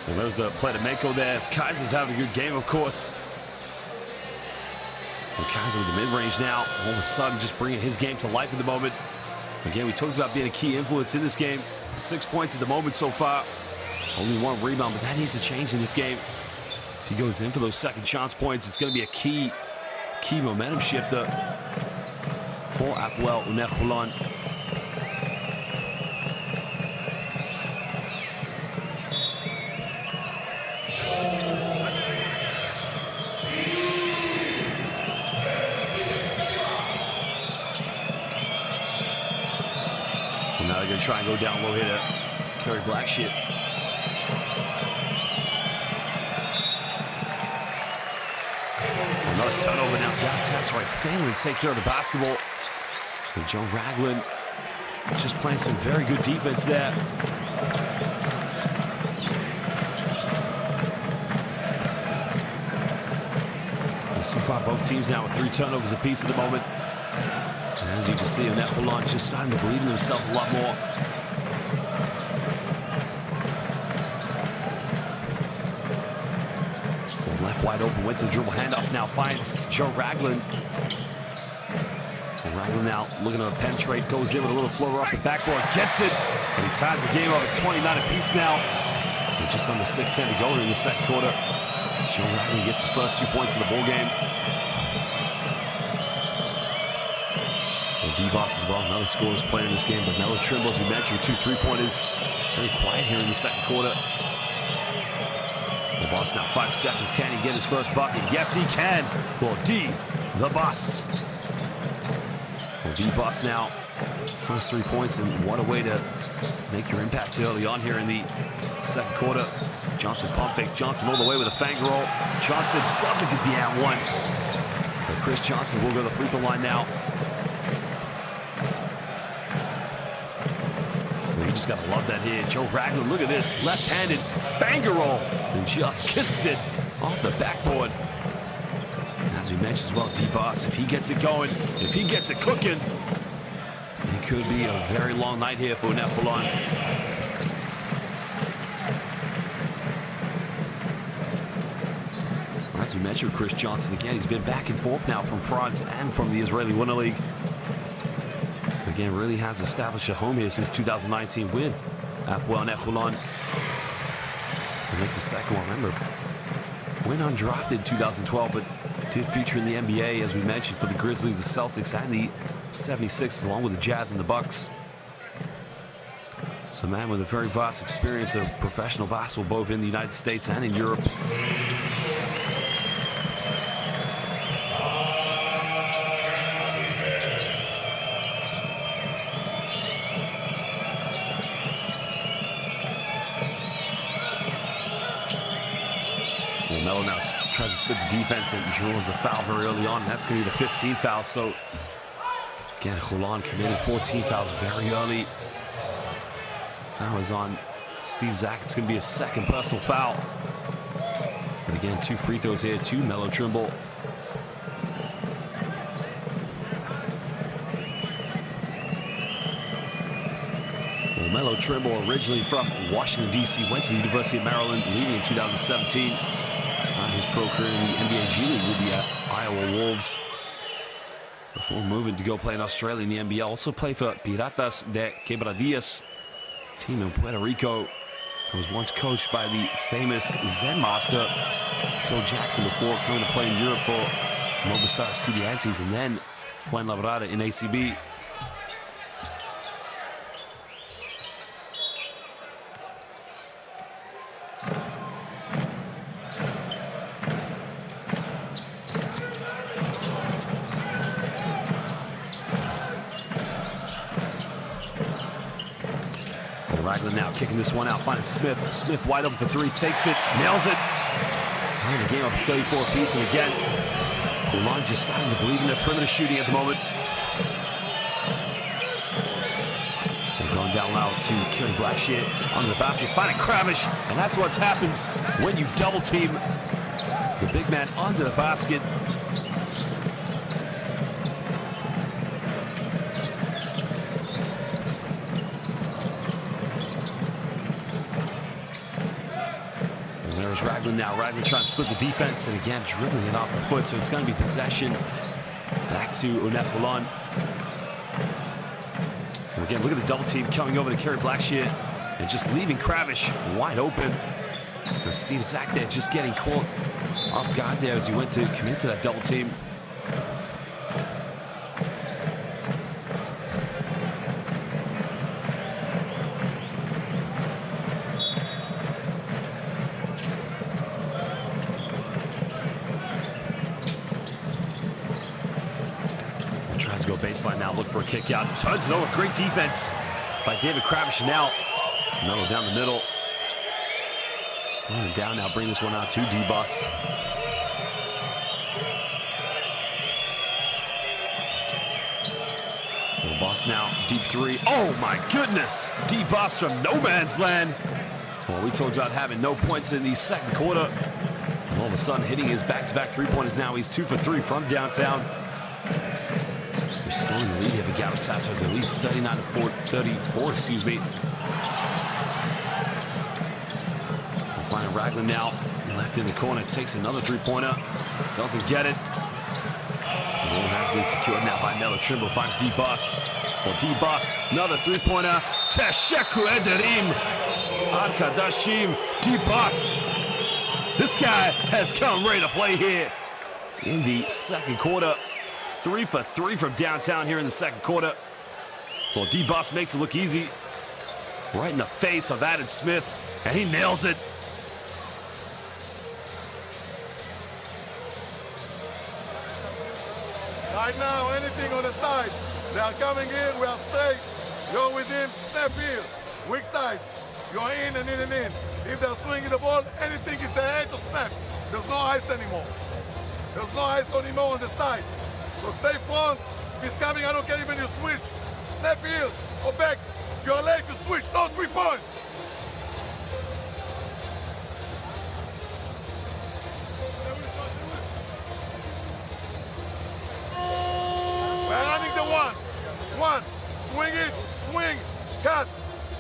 Well, there's the play to Mako there. As Kaiser's having a good game, of course. And Kaiser with the mid-range now. All of a sudden, just bringing his game to life at the moment. Again, we talked about being a key influence in this game. 6 points at the moment so far. Only 1 rebound, but that needs to change in this game. If he goes in for those second chance points, it's going to be a key momentum shifter for Hapoel Holon. Now they're going to try and go down low here to Kerry Blackshear. Another turnover now. Galatasaray failing to take care of the basketball. And Joe Ragland just playing some very good defense there. And so far, both teams now with 3 turnovers apiece at the moment. And as you can see, Holon just starting to believe in themselves a lot more. Well, left wide open, went to the dribble handoff, now finds Joe Ragland. And Ragland now looking to penetrate, goes in with a little floater off the backboard, gets it, and he ties the game up at 29 apiece now. And just under 6:10 to go in the second quarter. Joe Ragland gets his first 2 points in the ball game. D-Boss as well, another scorer's playing in this game, but Melo Trimble, as we mentioned, with 2 3-pointers. Very quiet here in the second quarter. The boss now 5 seconds. Can he get his first bucket? Yes, he can. Well, D, the boss. Well, D boss now. First 3 points, and what a way to make your impact early on here in the second quarter. Johnson pump fake. Johnson all the way with a finger roll. Johnson doesn't get the and one. But Chris Johnson will go to the free throw line now. Well, you just got to love that here. Joe Ragland, look at this. Left-handed finger roll. And just kisses it off the backboard. And as we mentioned as well, D-Boss, if he gets it going, if he gets it cooking, it could be a very long night here for NEF Holon. As we mentioned, Chris Johnson again, he's been back and forth now from France and from the Israeli Winter League. Again, really has established a home here since 2019 with Hapoel NEF Holon. It makes a second one. Remember, went undrafted in 2012, but did feature in the NBA, as we mentioned, for the Grizzlies, the Celtics, and the 76ers, along with the Jazz and the Bucks. So, man, with a very vast experience of professional basketball, both in the United States and in Europe. Melo now tries to split the defense and draws the foul very early on. That's going to be the 15th foul. So, again, Holon committed 14 fouls very early. Foul is on Steve Zak. It's going to be a second personal foul. But again, 2 free throws here to Melo Trimble. Well, Melo Trimble, originally from Washington, D.C., went to the University of Maryland, leaving in 2017. Started his pro career in the NBA G League with the Iowa Wolves before moving to go play in Australia in the NBL. Also played for Piratas de Quebradillas, team in Puerto Rico. He was once coached by the famous Zen master Phil Jackson before coming to play in Europe for Movistar Estudiantes and then Fuenlabrada in ACB. Ragland now kicking this one out, finding Smith. Smith wide open for 3, takes it, nails it. Tying the game up 34 apiece, and again, Holon just starting to believe in their perimeter shooting at the moment. They're going down low to Kerry Blackshear under the basket, finding Kravish, and that's what happens when you double team the big man under the basket. There's Ragland now. Ragland trying to split the defense, and again, dribbling it off the foot, so it's going to be possession back to NEF Holon. Again, look at the double team coming over to Kerry Blackshear and just leaving Kravish wide open. And Steve Zak there just getting caught off guard there as he went to commit to that double team. Tries to go baseline now, look for a kick out. Turns it over. Great defense by David Kravish. And now Melo down the middle. Slowing it down now, bring this one out to D-Boss. D-Boss now, deep 3. Oh my goodness! D-Boss from no man's land. Well, we talked about having no points in the second quarter. And all of a sudden hitting his back-to-back 3-pointers now. He's 2 for 3 from downtown. Restoring the lead here for Galatasaray as they lead 39-34, excuse me. We'll find Ragland now, left in the corner, takes another 3-pointer, doesn't get it. The ball has been secured now by Melo Trimble, finds D-Boss. Well, D-Boss, another 3-pointer. Tesheku Ederim, Arkadashim, D-Boss. This guy has come ready to play here in the second quarter. 3 for 3 from downtown here in the second quarter. Well, D-Boss makes it look easy. Right in the face of Adam Smith, and he nails it. Right now, anything on the side. They are coming in, we are straight. You're with him, snap here. Weak side. You're in and in and in. If they're swinging the ball, anything is a edge or snap. There's no ice anymore. There's no ice anymore on the side. So stay front. If he's coming, I don't care even you switch. Snap here or back. You're late to switch, no 3 points. We're running the one. Swing it, swing, cut.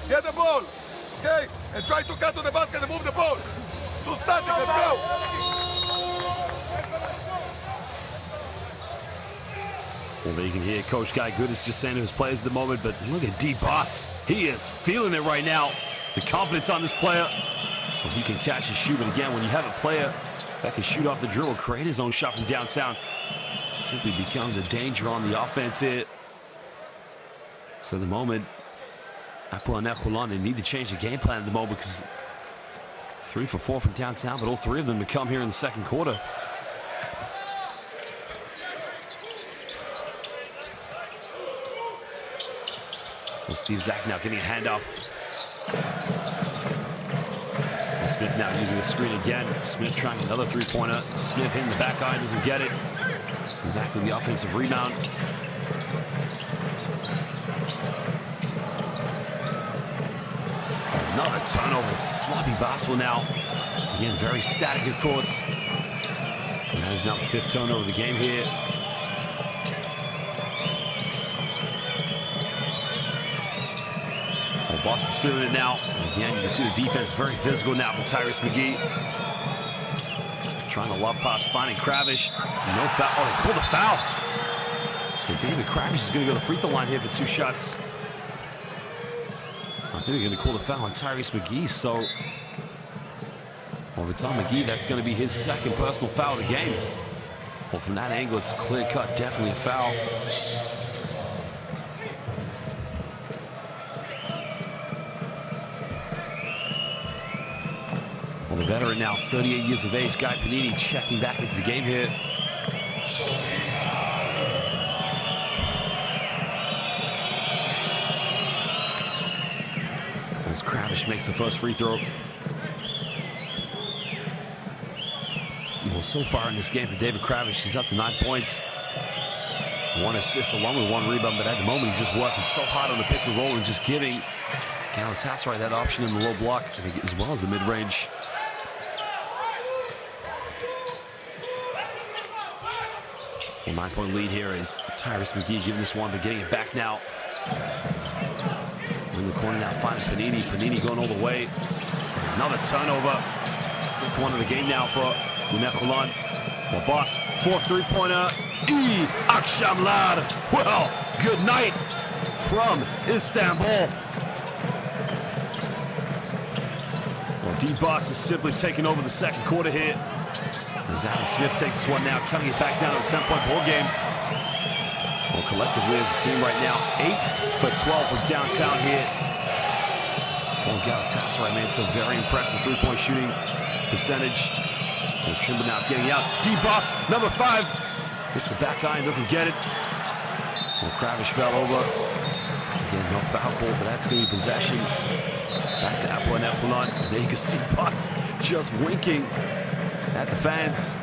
Get the ball. Okay? And try to cut to the basket and move the ball. Too static, let's go. Well, there you can hear Coach Guy Goodis just saying to his players at the moment, but look at D-Boss. He is feeling it right now. The confidence on this player. Well, he can catch and shoot, but again, when you have a player that can shoot off the dribble, create his own shot from downtown, it simply becomes a danger on the offense here. So at the moment, Hapoel NEF Holon, they need to change the game plan at the moment because 3 for 4 from downtown, but all 3 of them to come here in the second quarter. Well, Steve Zach now getting a handoff. Well, Smith now using a screen again. Smith trying another 3-pointer. Smith hitting the back eye, doesn't get it. Zach with the offensive rebound. Another turnover. Sloppy basketball now. Again, very static, of course. And that is now the 5th turnover of the game here. Well, Boston's feeling it now. And again, you can see the defense very physical now from Tyrese McGee. Trying to lob pass, finding Kravish. No foul. Oh, they called a foul. So David Kravish is going to go to the free throw line here for 2 shots. I think they're going to call the foul on Tyrese McGee. So, well, if it's on McGee, that's going to be his 2nd personal foul of the game. Well, from that angle, it's clear cut, definitely a foul. Well, the veteran now, 38 years of age, Guy Panini checking back into the game here. As Kravish makes the first free throw. Well, so far in this game for David Kravish, he's up to 9 points. 1 assist along with 1 rebound, but at the moment he's just working so hard on the pick and roll and just giving Galatasaray that option in the low block as well as the mid-range. Well, 9-point lead here is Tyrese McGee giving this one, but getting it back now. In the corner now, finding Panini. Panini going all the way. Another turnover. 6th one of the game now for NEF Holon. Well, Boss, 4th 3-pointer. Akşamlar. Well, good night from Istanbul. Well, D-Boss is simply taking over the second quarter here. As Adam Smith takes this one now, cutting it back down to a 10-point ball game. Well, collectively as a team right now, 8 for 12 from downtown here. For Galatasaray, man, it's a very impressive 3-point shooting percentage. Well, Trimble now getting out. D-Boss, number 5. Hits the back eye and doesn't get it. Well, Kravish fell over. Again, no foul call, but that's going to be possession. Back to Hapoel NEF Holon. There you can see Boss just winking at the fans.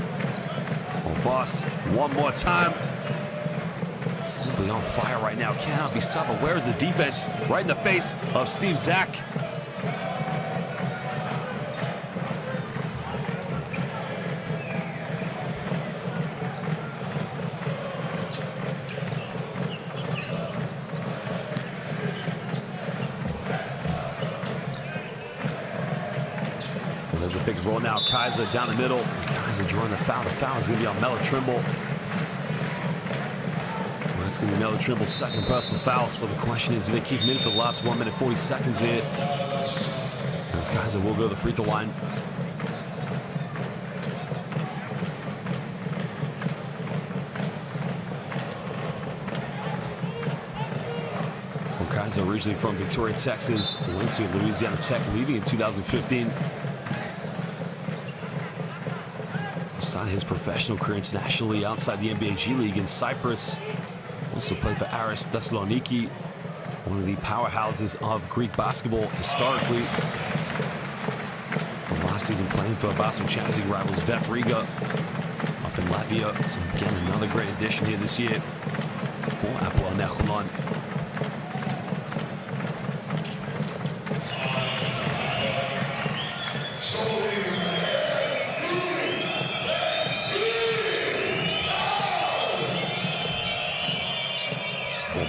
Well, Boss, one more time. Simply on fire right now. Cannot be stopped. But where is the defense? Right in the face of Steve Zach. Well, there's a big roll now. Kaiser down the middle. Kaiser drawing the foul. The foul is going to be on Melo Trimble. That's going to be Melo Trimble's 2nd personal foul. So the question is, do they keep him in for the last 1 minute 40 seconds here? Those guys will go to the free throw line. Well, Kaiser originally from Victoria, Texas, went to Louisiana Tech, leaving in 2015. started his professional career internationally outside the NBA G League in Cyprus. Also played for Aris Thessaloniki, one of the powerhouses of Greek basketball historically. And last season playing for Basketball Champions League rivals VEF Riga up in Latvia. So again, another great addition here this year for Hapoel Holon.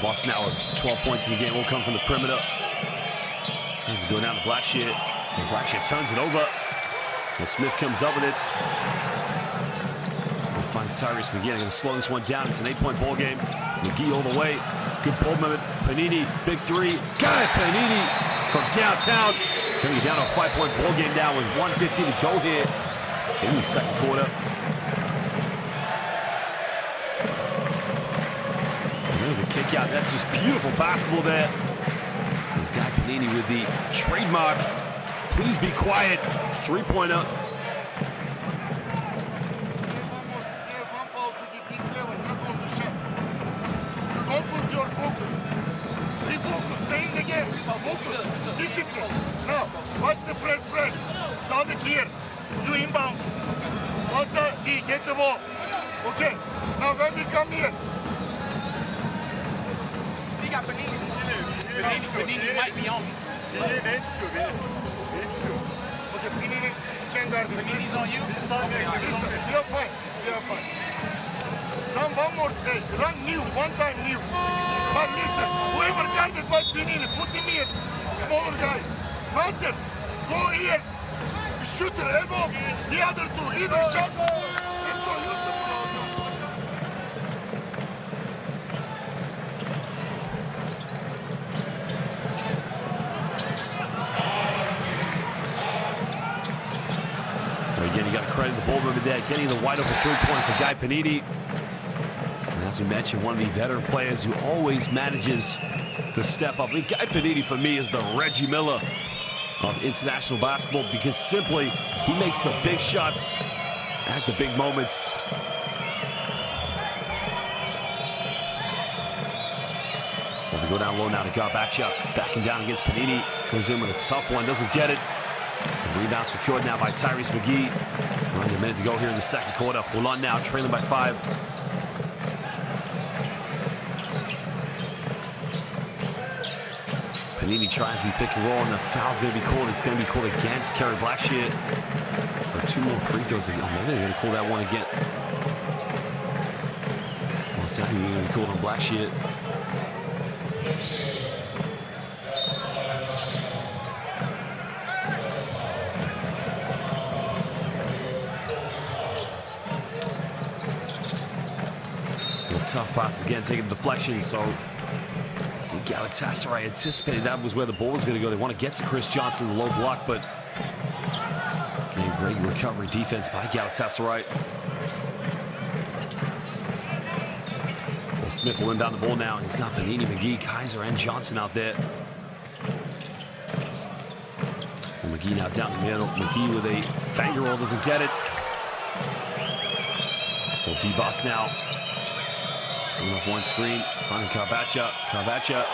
Boss now with 12 points in the game will come from the perimeter. As we go down to Blackshear. And Blackshear turns it over. Well, Smith comes up with it. And finds Tyrese McGee. They're going to slow this one down. It's an 8-point ball game. McGee all the way. Good ball movement. Panini, big three. Got it, Panini from downtown. Coming down to a 5-point ball game now with 1:50 to go here in the second quarter. There's a kick out. That's just beautiful basketball there. This guy Panini with the trademark. Please be quiet. Three-pointer. Don't lose your focus. Refocus. Stay in the game. Focus. Discipline. Now, watch the press break. Sound it here. You inbound. Also, get the ball. Okay. Now when we come here. Panini might be on. Okay, Panini can guard it. Panini's on you? Listen, you're fine. You're fine. Run one more day. Run new. One time new. But listen, whoever guarded by Panini, put him here. Smaller guy. Nasser, go here. Shooter, elbow. The other two, lead the shot. Let's go. Use the ball. Again, you got to credit the ball movement there, getting the wide open three-pointer for Guy Panini. And as we mentioned, one of the veteran players who always manages to step up. I mean, Guy Panini, for me, is the Reggie Miller of international basketball because simply he makes the big shots at the big moments. So we go down low now to Garbacha, backing down against Panini. Goes in with a tough one, doesn't get it. The rebound secured now by Tyrese McGee. Around a minute to go here in the second quarter. Holon now trailing by 5. Panini tries the pick and roll, and the foul's going to be called. It's going to be called against Kerry Blackshear. So 2 more free throws again. Maybe they're going to call that one again. Well, it's definitely going to be called on Blackshear. Tough pass again, taking the deflection. So I think Galatasaray anticipated that was where the ball was going to go. They want to get to Chris Johnson, the low block, but getting great recovery defense by Galatasaray. Well, Smith will inbound the ball now. He's got Panini, McGee, Kaiser, and Johnson out there. And McGee now down the middle. McGee with a finger roll, doesn't get it. So D-Boss now. Off one screen, finding Garbacha. Garbacha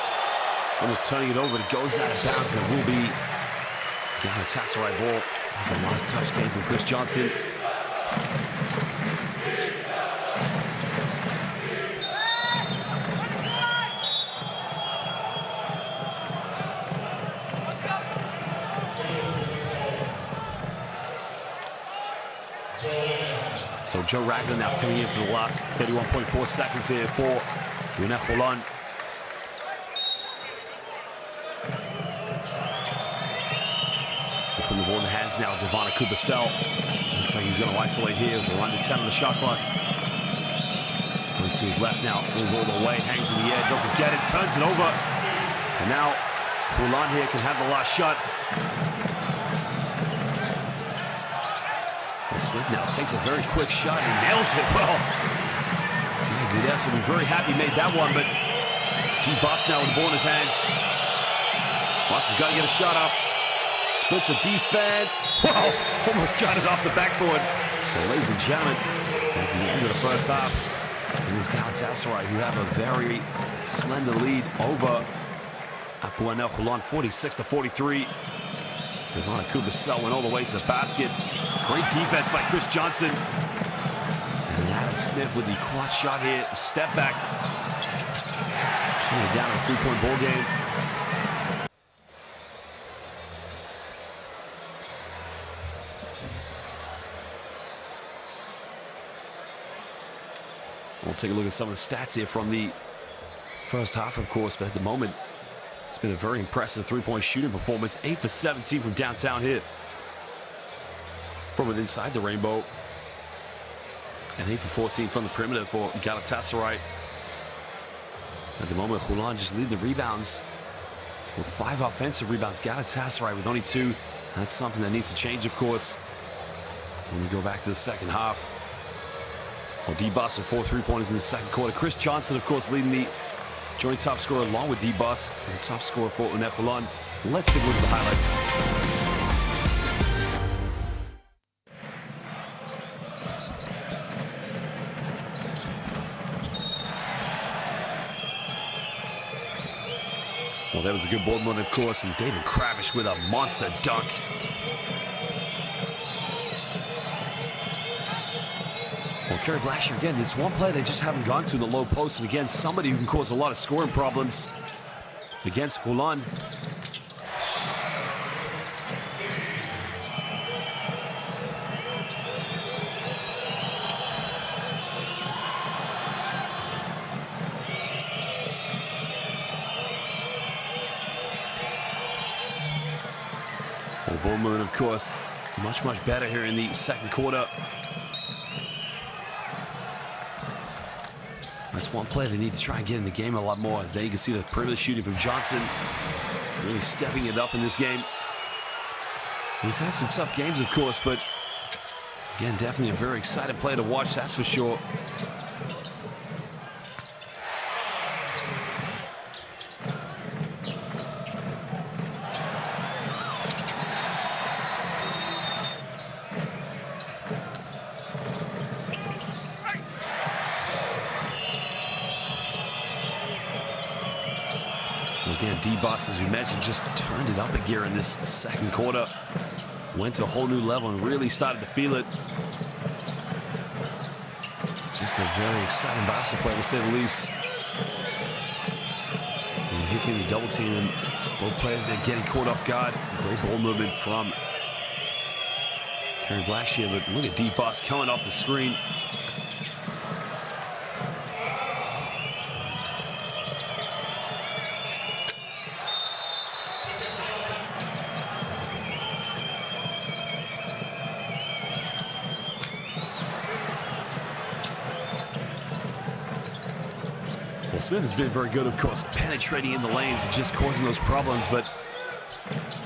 almost turning it over. It goes out of bounds. It will be Galatasaray ball. As the last touch came from Chris Johnson. So Joe Ragland now coming in for the last 31.4 seconds here for Holon. Putting the ball in the hands now of Devon Kubasel. Looks like he's going to isolate here as we're under 10 on the shot clock. Goes to his left now, goes all the way, hangs in the air, doesn't get it, turns it over. And now Holon here can have the last shot. Smith now takes a very quick shot and nails it well. Gudes will be very happy he made that one, but D-Boss now with the ball in his hands. Boss has got to get a shot off. Splits a defense. Wow, almost got it off the backboard. So, ladies and gentlemen, at the end of the first half, it is Galatasaray who have a very slender lead over Hapoel Holon, 46-43. Devon Kubasel went all the way to the basket. Great defense by Chris Johnson. And Adam Smith with the clutch shot here. Step back. Turning it down to a three-point ball game. We'll take a look at some of the stats here from the first half, of course, but at the moment, it's been a very impressive three-point shooting performance. 8 for 17 from downtown here. From within inside the rainbow. And 8 for 14 from the perimeter for Galatasaray. At the moment, Holon just leading the rebounds with 5 offensive rebounds. Galatasaray with only 2. That's something that needs to change, of course, when we go back to the second half. Well, D-Bus with 4 3-pointers in the second quarter. Chris Johnson, of course, leading the joint top scorer along with D-Bus. And the top scorer for Holon. Let's take a look at the highlights. Well, that was a good ball movement, of course, and David Kravish with a monster dunk. Well, Kerry Blackshear, again, this one play they just haven't gone to in the low post. And again, somebody who can cause a lot of scoring problems against Holon. Well, ball movement, of course, much better here in the second quarter. That's one play they need to try and get in the game a lot more. As there you can see the perimeter shooting from Johnson. Really stepping it up in this game. He's had some tough games, of course, but again, definitely a very exciting player to watch, that's for sure. Again, D-Bus, as we mentioned, just turned it up a gear in this second quarter. Went to a whole new level and really started to feel it. Just a very exciting basketball player, to say the least. And here came the double team, and both players are getting caught off guard. Great ball movement from Kerry Blackshear, but look at D-Bus coming off the screen. Well, Smith has been very good, of course, penetrating in the lanes and just causing those problems, but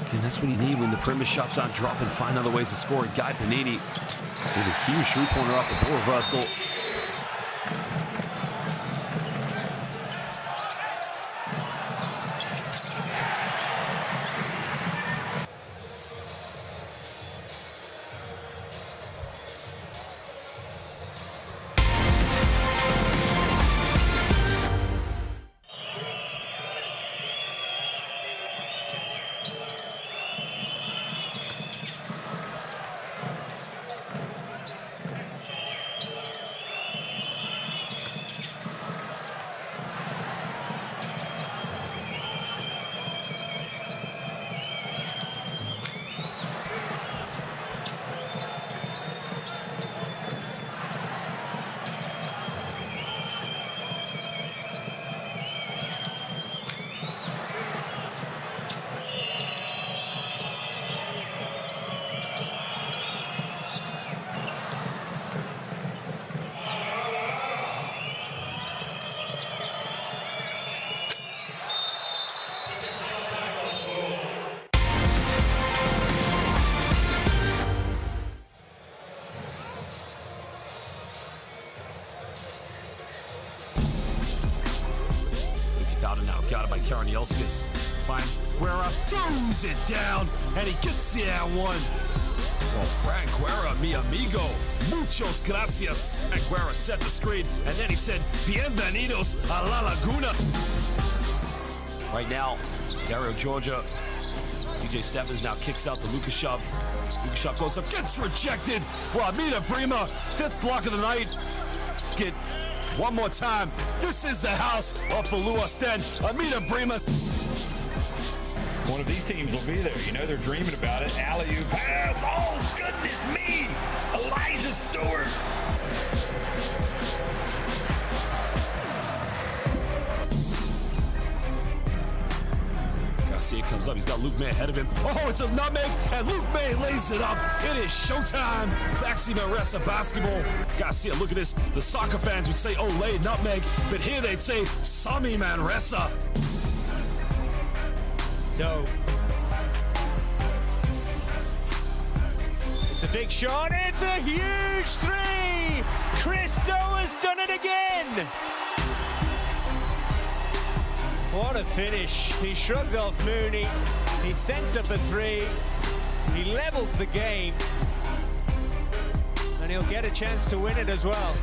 again, that's what you need when the perimeter shots aren't dropping. Find other ways to score. Guy Panini with a huge three-pointer off the ball reversal. Now got it by Karanielskis. Finds Guerra, throws it down, and he gets the one. Well, Frank Guerra, mi amigo, muchos gracias. Frank Guerra set the screen, and then he said, bienvenidos a La Laguna. Right now, Dario Georgia, DJ Stephens now kicks out to Lukashov. Lukashov goes up, gets rejected. Well, Amina Brima, 5th block of the night. Get one more time. This is the house of Falu Osten. Amina Brima. One of these teams will be there. You know they're dreaming about it. Alley-oop pass. Oh, goodness me. Elijah Stewart. Garcia comes up. He's got Luke May ahead of him. Oh, it's a nutmeg, and Luke May lays it up. It is showtime. Maxi Manresa basketball. Garcia, look at this. The soccer fans would say Olay nutmeg, but here they'd say Sami Manresa. Dope. It's a big shot. It's a huge three. Christo has done it again. What a finish. He shrugged off Mooney. He sent up a three. He levels the game. And he'll get a chance to win it as well.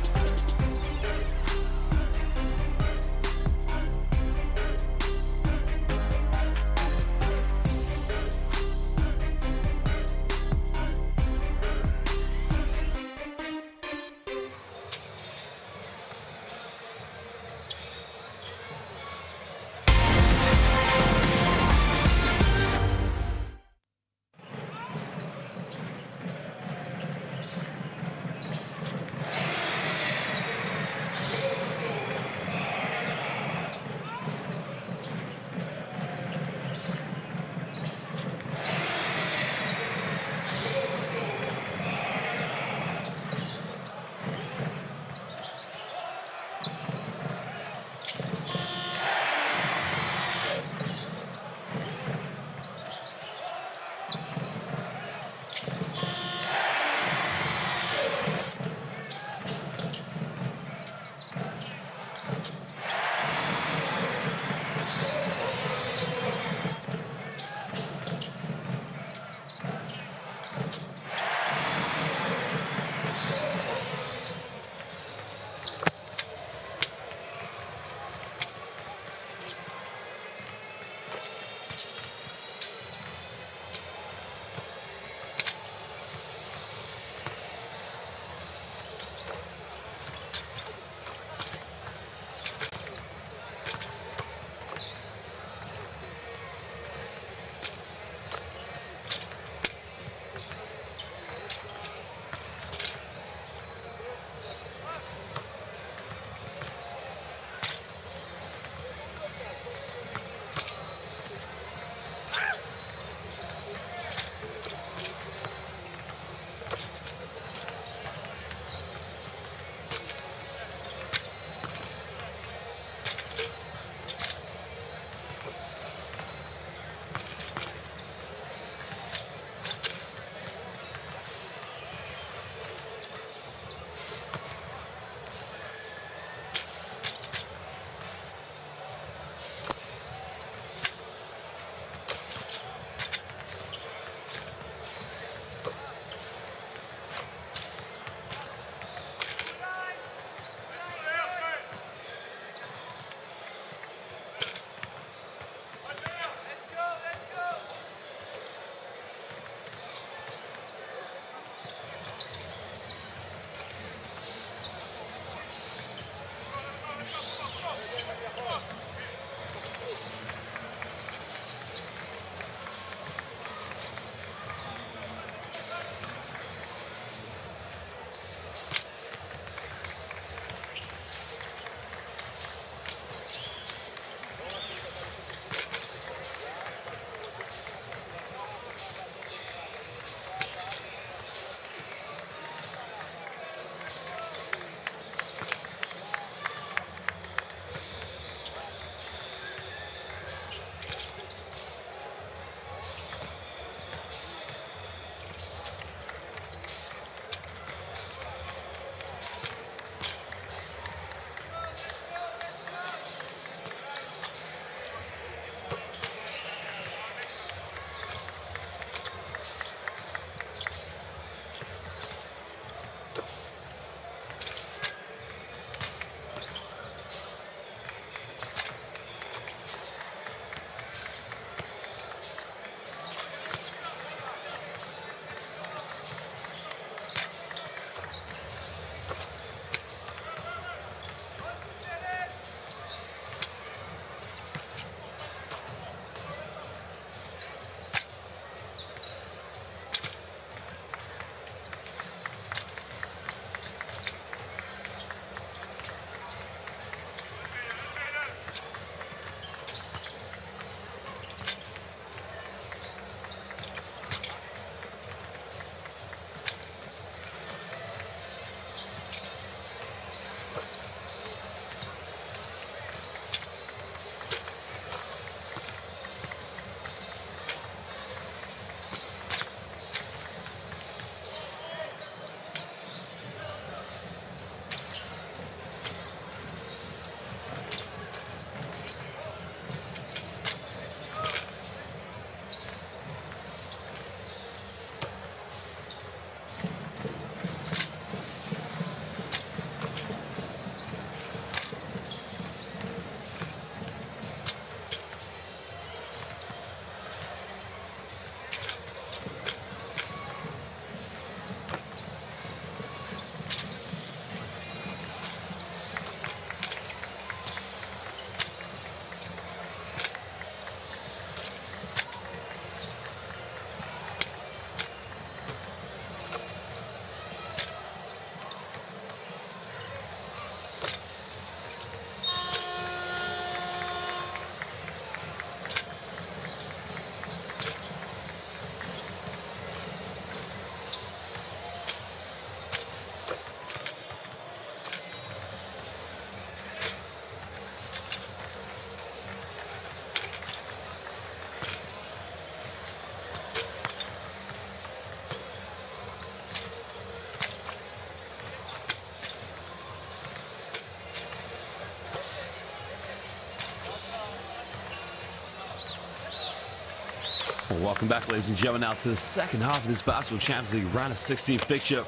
Well, welcome back, ladies and gentlemen, now to the second half of this Basketball Champions League round of 16 fixture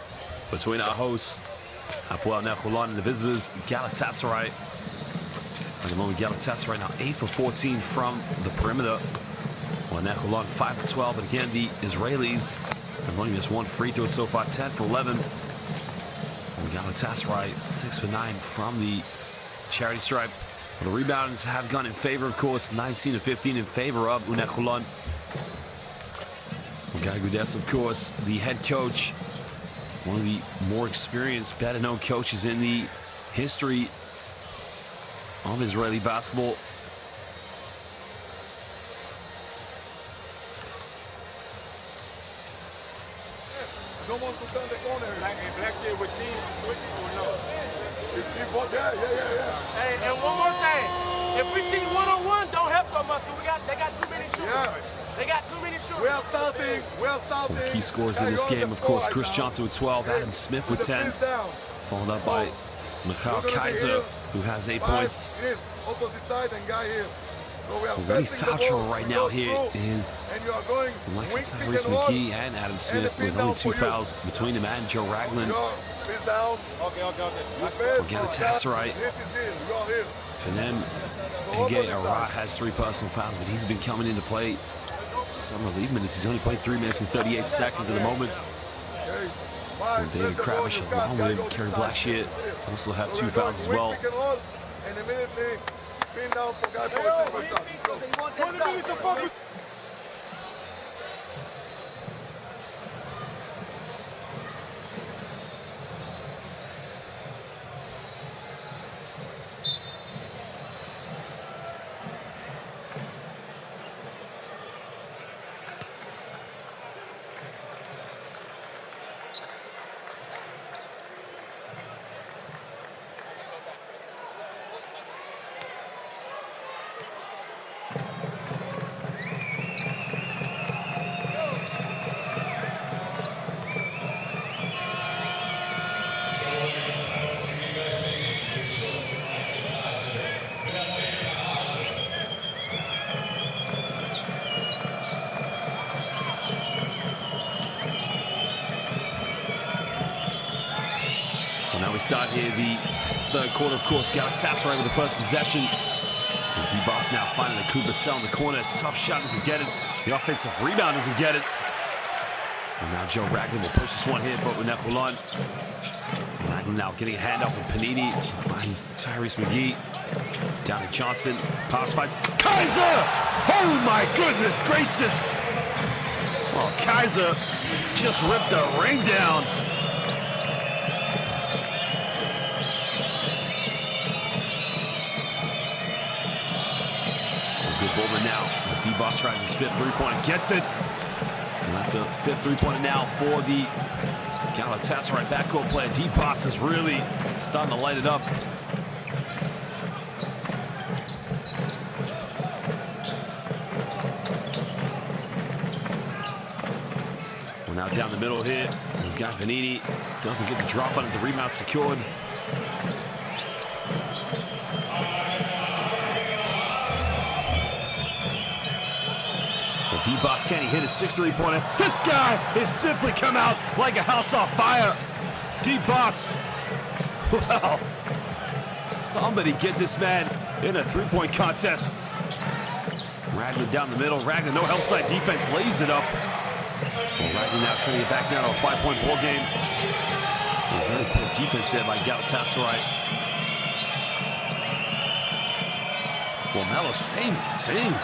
between our hosts, Hapoel Holon, and the visitors, Galatasaray. At the moment, Galatasaray now 8 for 14 from the perimeter. Well, Holon 5 for 12, but again, the Israelis have only missed one free throw so far, 10 for 11. And Galatasaray 6 for 9 from the charity stripe. Well, the rebounds have gone in favor, of course, 19 to 15 in favor of Holon. Guy Gudes, of course, the head coach, one of the more experienced, better-known coaches in the history of Israeli basketball. No one to turn the corner. Like Black Day with team, switching or no? Yeah. Hey, and one more thing. If we see one-on-one, don't help so much because they got too many shooters. Yeah. They got too many shooters. We are starting. Well, key scores in this game, of course, Chris Johnson with 12, Adam Smith with 10, followed up by Mikhail Kaiser, who has 8 points. Opposite side and guy here. The only foul trouble right now here is Alexis Tyrese McGee and Adam Smith with only 2 fouls between them and Joe Ragland. Okay. Galatasaray. And then again, Ara has 3 personal fouls, but he's been coming into play some relief minutes. He's only played 3 minutes and 38 seconds at the moment. And David Kravish along with him, Kerry Blackshear also have 2 fouls as well. Now we start here the third quarter, of course. Galatasaray with the first possession. As D-Boss now finding the Cooper Cell in the corner. Tough shot, doesn't get it. The offensive rebound doesn't get it. And now Joe Ragland will push this one here for Holon. Ragland now getting a handoff from Panini. Finds Tyrese McGee. Down to Johnson. Pass fights. Kaiser! Oh my goodness gracious! Well, Kaiser just ripped the ring down. Good Bowman now as D-Boss tries his 5th three-pointer, gets it. And that's a 5th three-pointer now for the Galatasaray backcourt player. D-Boss is really starting to light it up. Well, now down the middle here, this guy Panini doesn't get the drop on it, the rebound secured. D-Boss, can he hit his 6th three-pointer? This guy has simply come out like a house on fire. D-Boss, well, somebody get this man in a 3-point contest. Ragland down the middle. Ragland, no help side defense, lays it up. Well, Ragland now cutting it back down to a 5-point ball game. A very poor defense there by Galatasaray. Well, Melo, same thing.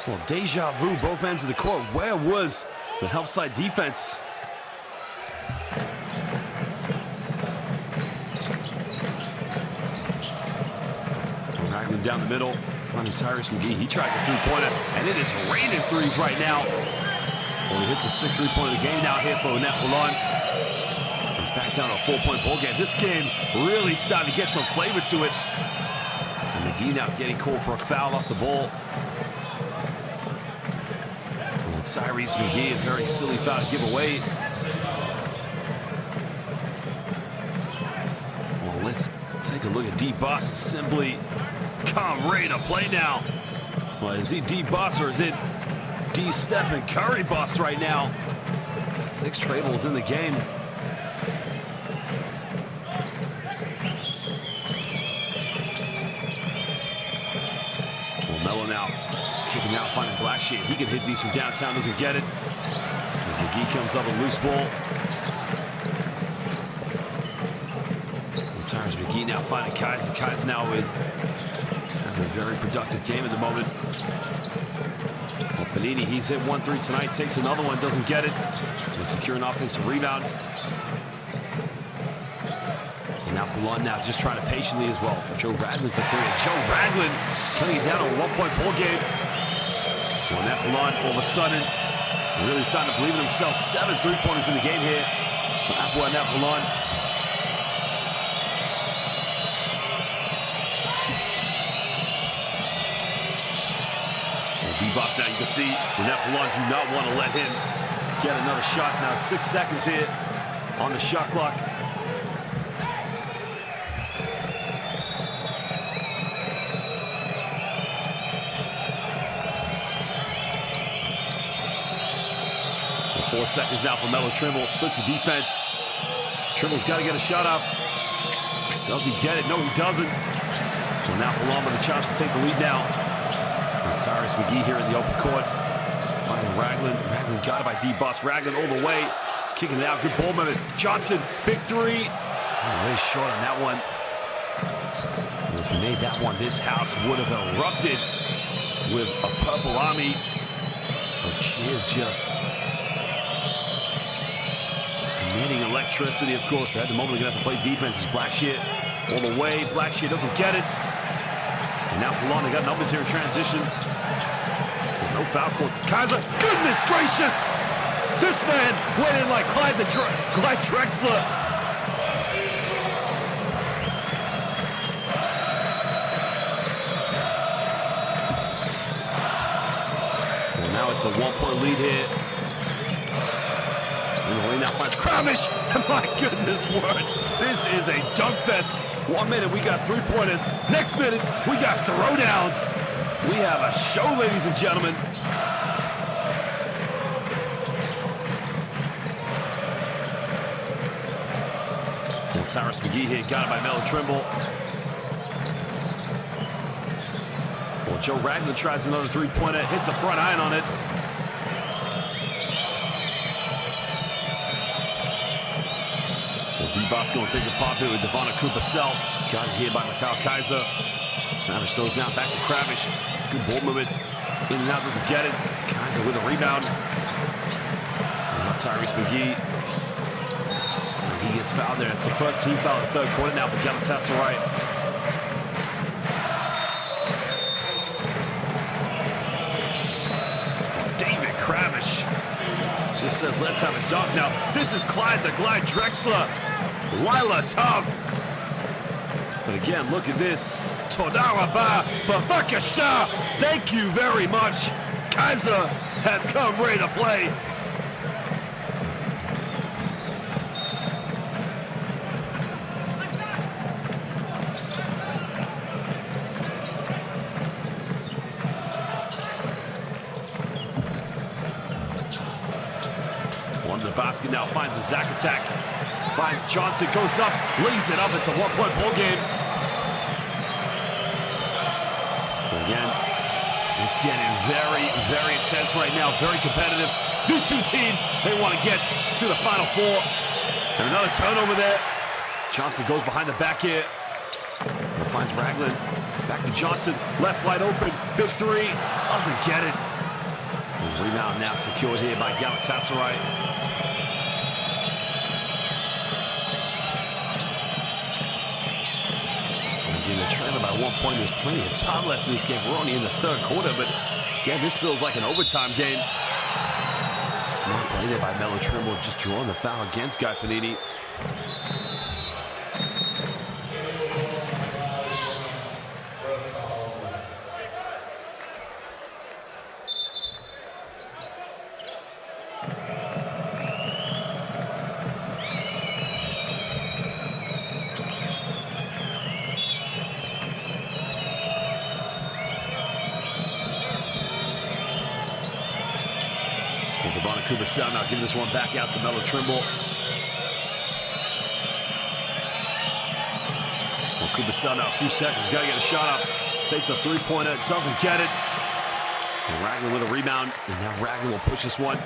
Well, deja vu, both ends of the court. Where was the help side defense? Ragland down the middle, finding Tyrese McGee. He tries a 3-pointer, and it is raining threes right now. Well, he hits a 6th three-pointer of the game now here for Holon. It's back down to a 4-point ball game. This game really starting to get some flavor to it. And McGee now getting called for a foul off the ball. Tyrese McGee, a very silly foul to give away. Well, let's take a look at D-Boss. Simply come ready to play now. Well, is he D-Boss or is it D. Stephen Curry bust right now. 6 triples in the game. Well, Melo now kicking out, finding Blackshear. He can hit these from downtown, doesn't get it. As McGee comes up, a loose ball. Tyrese McGee now finding Kaiser. Kaiser now with having a very productive game at the moment. Well, Panini, he's hit 1-3 tonight, takes another one, doesn't get it. They secure an offensive rebound. And now Holon now just trying to patiently as well. Joe Radlin for 3. And Joe Radlin cutting it down on a 1-point ball game. Well, now Holon all of a sudden really starting to believe in himself. 7 3-pointers in the game here for Hapoel and now Holon. D-Boss now, you can see Holon do not want to let him get another shot. Now 6 seconds here on the shot clock. Well, 4 seconds now for Melo Trimble. Splits the defense. Trimble's got to get a shot off. Does he get it? No, he doesn't. Well, now Holon with a chance to take the lead now. There's Tyrese McGee here in the open court. Finding Ragland. Ragland got it by D-Boss. Ragland all the way. Kicking it out. Good ball movement. Johnson, big 3. Oh, way short on that one. And if he made that one, this house would have erupted with a purple army of cheers just emitting electricity, of course. But at the moment, they're going to have to play defense. It's Blackshear all the way. Blackshear doesn't get it. And now Holon, they got numbers here in transition. No foul call. Kaiser, goodness gracious! This man went in like Clyde Drexler. Well, now it's a 1-point lead here. And the lane now finds Kravish. My goodness word, this is a dunk fest. 1 minute, we got 3-pointers. Next minute, we got throwdowns. We have a show, ladies and gentlemen. Well, Tyrese McGee here, got it by Melo Trimble. Well, Joe Ragland tries another 3-pointer, hits a front iron on it. D-Boss going big and pop here with Devon Cooper-Sell. Got it here by Mikal Kaiser. Kravish throws down back to Kravish. Good ball movement. In and out, doesn't get it. Kaiser with a rebound. And now Tyrese McGee. And he gets fouled there. It's the first team foul in the 3rd quarter now for Galatasaray. David Kravish just says, let's have a dunk now. This is Clyde the Glide Drexler. Lila Tough. But again, look at this. Toda Rabah, Bavakasha. Thank you very much. Kaiser has come ready to play. One to the basket now, finds a Zach attack. Finds Johnson, goes up, lays it up. It's a 1-point ball game. Again, it's getting very, very intense right now. Very competitive. These two teams, they want to get to the Final Four. And another turnover there. Johnson goes behind the back here. And finds Ragland. Back to Johnson. Left wide open. Big 3. Doesn't get it. And rebound now secured here by Galatasaray. The trailer by 1 point. There's plenty of time left in this game. We're only in the 3rd quarter, but again, this feels like an overtime game. Smart play there by Melo Trimble, just drawing the foul against Guy Panini. Kubasel now giving this one back out to Melo Trimble. Well, Kubasel now a few seconds, got to get a shot off. Takes a three-pointer, doesn't get it. And Ragland with a rebound, and now Ragland will push this one.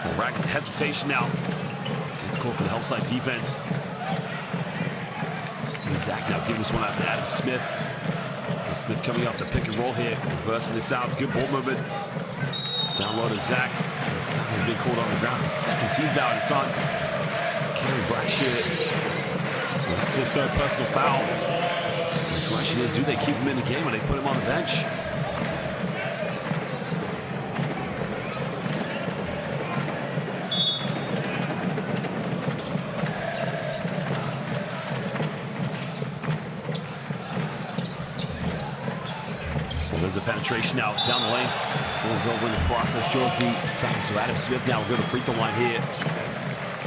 Well, Ragland hesitation now. Gets called for the help side defense. Steve Zach now giving this one out to Adam Smith. And Smith coming off the pick and roll here, reversing this out. Good ball movement. Down low to Zach. The foul has been called on the ground. It's a second team foul. It's on Kerry Blackshear. Well, that's his third personal foul. The question is, do they keep him in the game or they put him on the bench? There's a penetration now down the lane. Falls over in the process. Draws the foul. So Adam Smith now will go to the free throw line here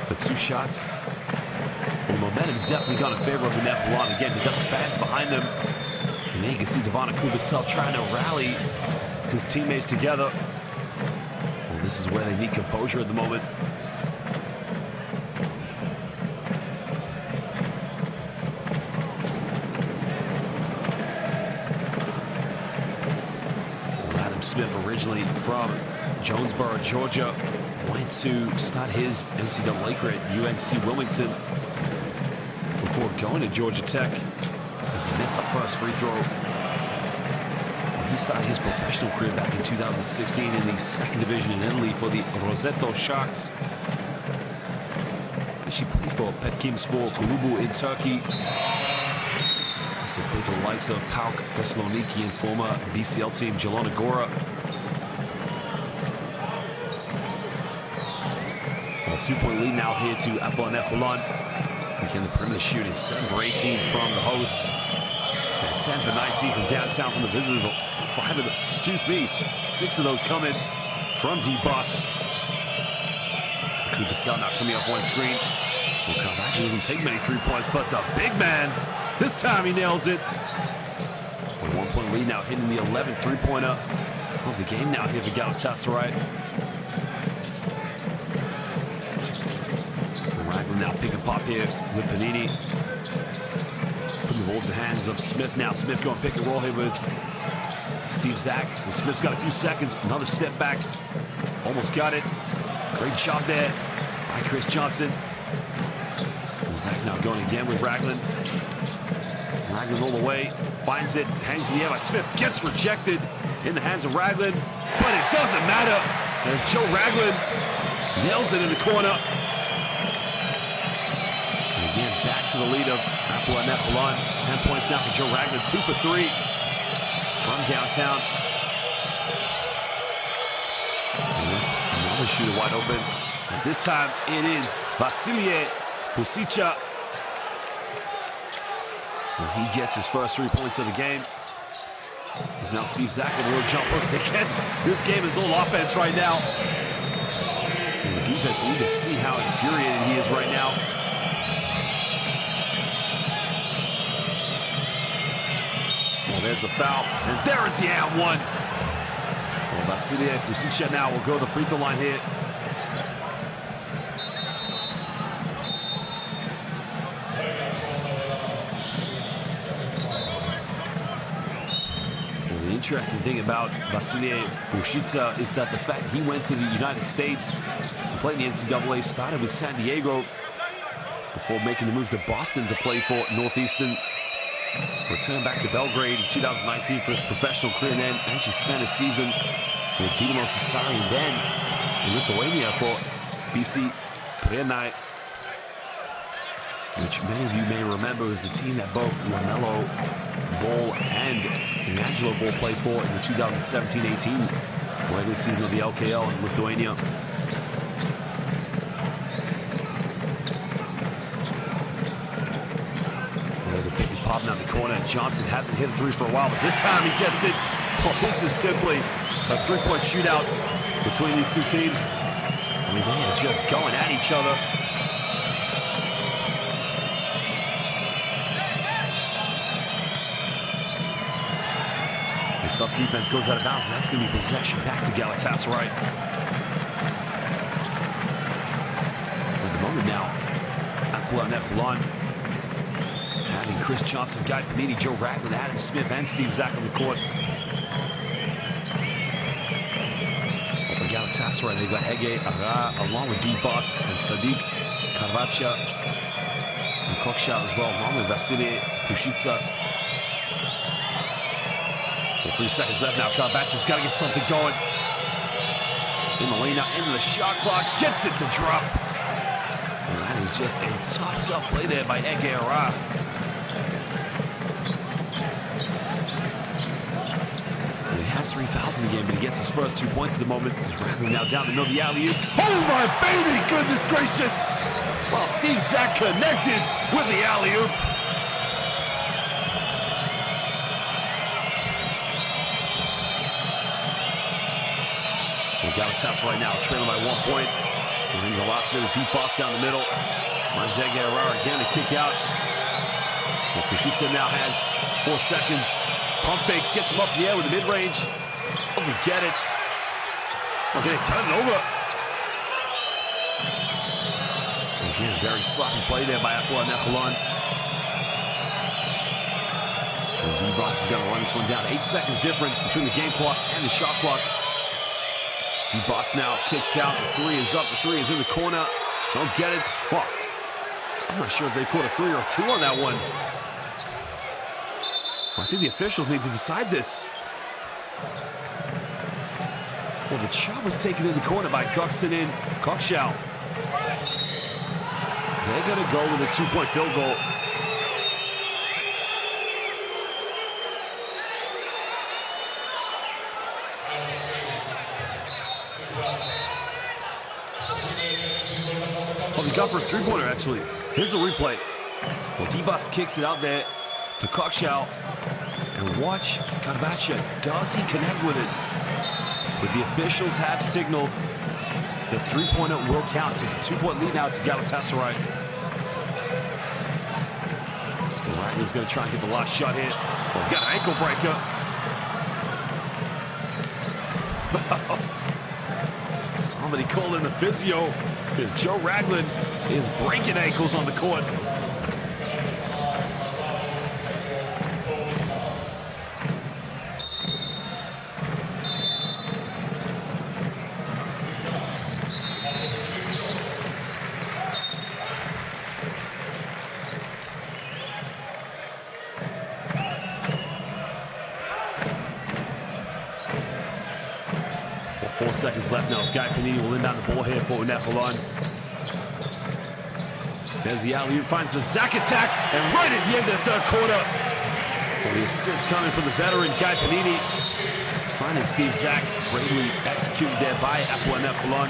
for 2 shots. Well, the momentum's definitely gone in favor of the NEF Holon. Again, they got the fans behind them. And then you can see Devon Kubasel trying to rally his teammates together. Well, this is where they need composure at the moment. Smith, originally from Jonesboro, Georgia, went to start his NCAA career at UNC Wilmington before going to Georgia Tech as he missed the first free throw. He started his professional career back in 2016 in the 2nd division in Italy for the Roseto Sharks. She played for Petkimspor Kulübü in Turkey. Also played for the likes of PAOK Thessaloniki and former BCL team Jelona Gora. Well, 2-point lead now here to Hapoel NEF Holon. Again, the perimeter shooting 7 for 18 from the hosts. And 10 for 19 from downtown from the visitors. 6 of those coming from D-Bus. Kubasel now coming off one screen. Well, Kyle actually doesn't take many 3-points, but the big man, this time he nails it. A 1-point lead now, hitting the 11th 3-pointer of the game now here for Galatasaray. Ragland now pick and pop here with Panini. Putting the balls in the hands of Smith now. Smith going pick and roll here with Steve Zach. Well, Smith's got a few seconds. Another step back. Almost got it. Great job there by Chris Johnson. Zach now going again with Ragland. Ragland all the way, finds it, hangs in the air by Smith, gets rejected in the hands of Ragland, but it doesn't matter. And Joe Ragland nails it in the corner. And again, back to the lead of Hapoel NEF Holon. 10 points now for Joe Ragland, 2 for 3 from downtown. And with another shooter wide open. And this time it is Vasilie Pusica. Well, he gets his first 3 points of the game. It's now Steve Zach with a little jumper. Again, this game is all offense right now. And the defense, you can see how infuriated he is right now. Well, there's the foul, and there is the and one. Well, Vasilie Pusica now will go to the free throw line here. The interesting thing about Vasilie Pusica is that the fact he went to the United States to play in the NCAA, started with San Diego before making the move to Boston to play for Northeastern. Returned back to Belgrade in 2019 for his professional career, and then actually spent a season with Dinamo Sassari and then in Lithuania for BC Prienai, which many of you may remember is the team that both LaMelo Ball and Angelo Ball played for in the 2017-18 regular season of the LKL in Lithuania. There's a pick and pop down the corner. Johnson hasn't hit a 3 for a while, but this time he gets it. Well, this is simply a 3-point shootout between these two teams. I mean, they are just going at each other. Tough defense goes out of bounds, but that's going to be possession back to Galatasaray. Hapoel Holon. Having Chris Johnson, Guy Panini, Joe Ragland, Adam Smith, and Steve Zak on the court. For Galatasaray, they've got Hege Ara, along with D-Boss and Sadiq Karvacha. And Kokshal as well, along with Vasily Pushitsa. 3 seconds left now. Karvacha's got to get something going. In the lane now, into the shot clock, gets it to drop. And that is just a tough play there by Hege Ara. He has 3 fouls in the game, but he gets his first 2 points at the moment. He's rattling now down the middle of the alley-oop. Oh my baby, goodness gracious! Well, Steve Zak connected with the alley-oop. Galatasaray right now, trailing by 1 point. And in the last minute, deep boss down the middle. Finds Hege Ara again to kick out. And Pushitsa now has 4 seconds. Pump fakes, gets him up in the air with the mid-range. Doesn't get it. Okay, turn it over. Again, very sloppy play there by Hapoel Holon. And D-Boss is going to run this one down. 8 seconds difference between the game clock and the shot clock. D-Boss now kicks out. The 3 is up. The 3 is in the corner. Don't get it. Well, I'm not sure if they caught a 3 or a 2 on that one. I think the officials need to decide this. Well, the shot was taken in the corner by Guxon in Kokshal. They're going to go with a 2-point field goal. Oh, he got for a 3-pointer, actually. Here's the replay. Well, D-Boss kicks it out there to Kokshal. And watch Karvacha. Does he connect with it? But the officials have signaled the 3-pointer will count. So it's a 2-point lead now to Galatasaray. Ragland's going to try and get the last shot here. Oh, got an ankle breaker. Somebody call in the physio because Joe Ragland is breaking ankles on the court. Well, 4 seconds left now. Guy Panini will inbound the ball here for Holon. There's the alley-oop, finds the Zak attack, and right at the end of the 3rd quarter. Well, the assist coming from the veteran, Guy Panini. Finding Steve Zak, bravely executed there by Hapoel Holon.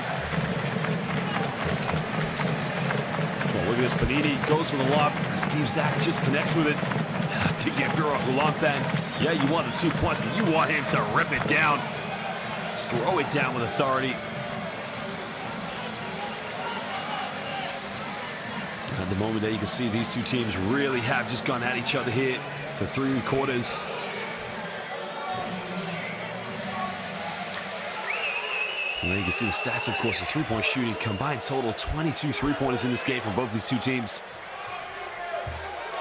Well, look at this, Panini goes for the lob. Steve Zak just connects with it. I think if you're a Holon fan, yeah, you want the 2 points, but you want him to rip it down. Throw it down with authority. At the moment there, you can see these 2 teams really have just gone at each other here for 3 quarters. And there you can see the stats, of course, of 3-point shooting. Combined total, 22 3-pointers in this game from both these 2 teams.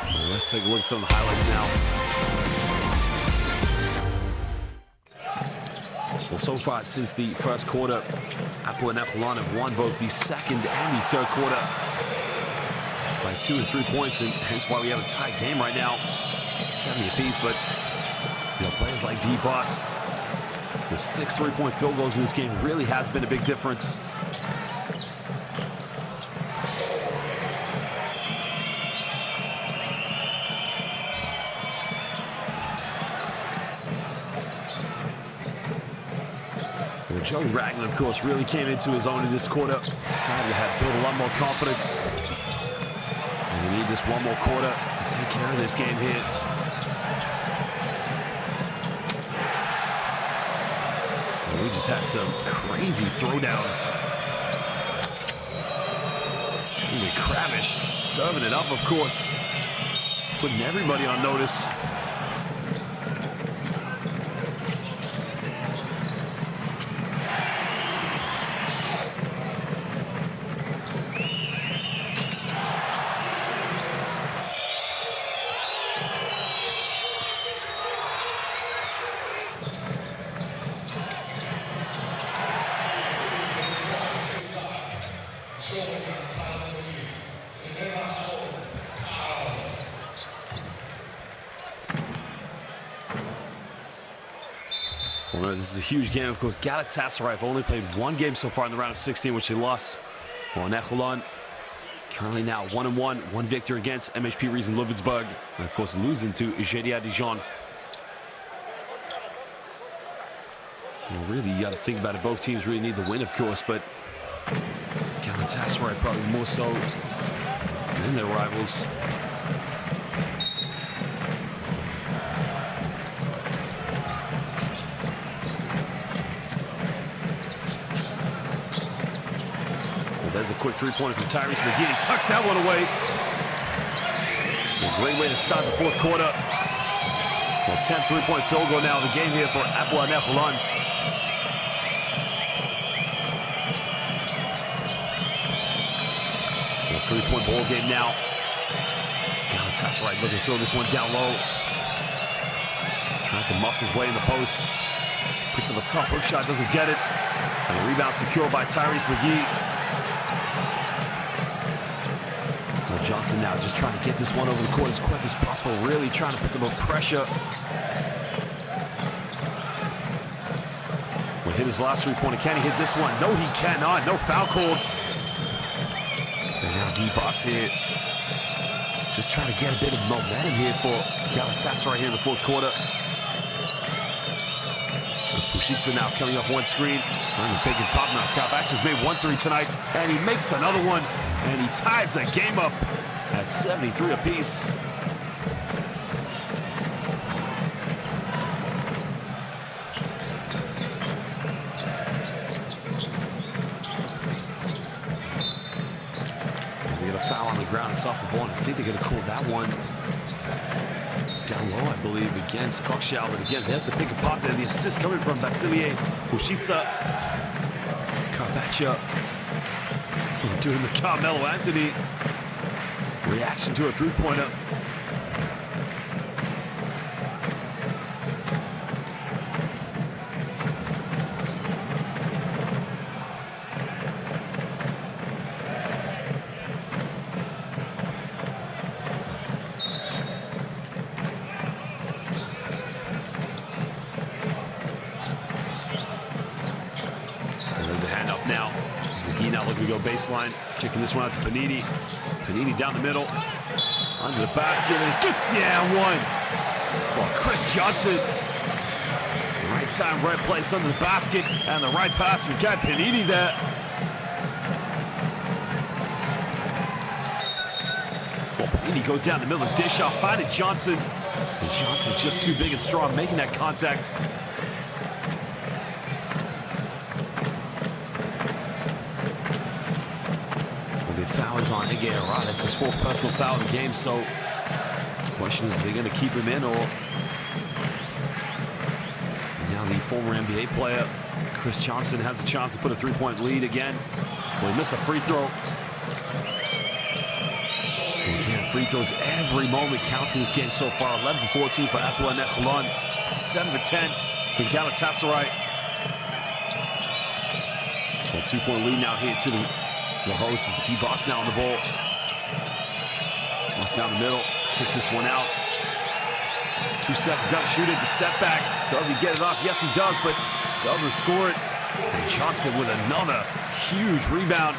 Well, let's take a look at some of the highlights now. Well, so far since the 1st quarter, Hapoel Holon have won both the 2nd and the 3rd quarter by 2 and 3 points, and hence why we have a tied game right now, 70 apiece. But you know, players like D-Boss with 6 3-point field goals in this game really has been a big difference. Well, Joe Ragland, of course, really came into his own in this quarter. Started to have built a lot more confidence. And we need this 1 more quarter to take care of this game here. And we just had some crazy throwdowns. Even Kravish serving it up, of course. Putting everybody on notice. Remember, this is a huge game. Of course, Galatasaray have only played one game so far in the round of 16, which they lost. Holon currently now 1-1, one victory against MHP Riesen Ludwigsburg, and of course losing to GDA Dijon. Well, really, you got to think about it. Both teams really need the win, of course, but Galatasaray probably more so than their rivals. There's a quick three-pointer from Tyrese McGee. He tucks that one away. A great way to start the fourth quarter. Well, 10th three-point field goal now of the game here for Hapoel Holon. A three-point ball game now. Galatasaray looking to throw this one down low. Tries to muscle his way in the post. Picks up a tough hook shot, doesn't get it. And the rebound secured by Tyrese McGee. Johnson now just trying to get this one over the court as quick as possible, really trying to put them under pressure. Will hit his last three-pointer. Can he hit this one? No, he cannot. No foul called. And now D-Boss here. Just trying to get a bit of momentum here for Galatasaray here in the fourth quarter. As Pushitsa now coming off one screen. Trying to pick and pop now. Kalbach has made 1-3 tonight, and he makes another one. And he ties the game up at 73 apiece. We get a foul on the ground. It's off the ball, and I think they're going to call that one down low, I believe, against Kokshal. But again, there's the pick and pop there. The assist coming from Vasilie Pushitsa. It's Kalbach doing the Carmelo Anthony reaction to a three-pointer. There's a handoff now. McGee now looking to go baseline, kicking this one out to Panini. Panini down the middle, under the basket, and it gets one. Well, Chris Johnson, right time, right place under the basket, and the right pass. We got Panini there. Well, Panini goes down the middle, dish off, finding Johnson. And Johnson just too big and strong, making that contact. Foul is on Ege Arad. It's his fourth personal foul of the game, so the question is, are they going to keep him in, or now the former NBA player Chris Johnson has a chance to put a three-point lead again. Well, he missed a free throw. And again, free throws every moment counts in this game so far. 11-14 for Hapoel Holon, 7-10 for Galatasaray. Well, two-point lead now here to the host is D-Boss now on the ball. Wants down the middle, kicks this one out. 2 seconds, got to shoot it, the step back. Does he get it off? Yes, he does, but doesn't score it. And Johnson with another huge rebound.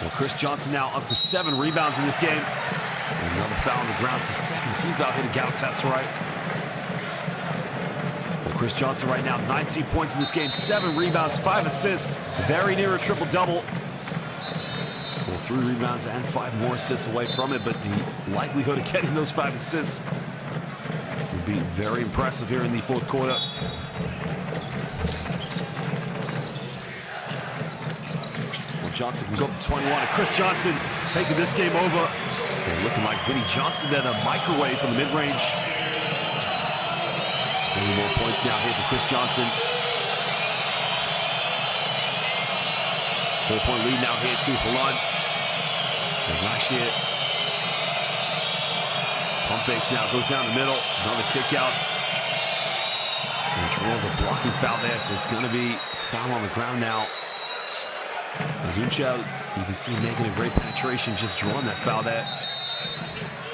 Well, Chris Johnson now up to 7 rebounds in this game. And another foul on the ground. It's his second team foul hit at Galatasaray. Well, Chris Johnson right now, 19 points in this game, 7 rebounds, 5 assists. Very near a triple-double. 3 rebounds and 5 more assists away from it, but the likelihood of getting those 5 assists would be very impressive here in the fourth quarter. Well, Johnson can go up to 21, and Chris Johnson taking this game over. They're looking like Vinnie Johnson then, a microwave from the mid-range. It's 20 more points now here for Chris Johnson. 4-point lead now here to Holon. And last year, pump fakes now, goes down the middle, another kick out. And draws a blocking foul there, so it's going to be foul on the ground now. Zunchel, you can see him making a great penetration, just drawing that foul there.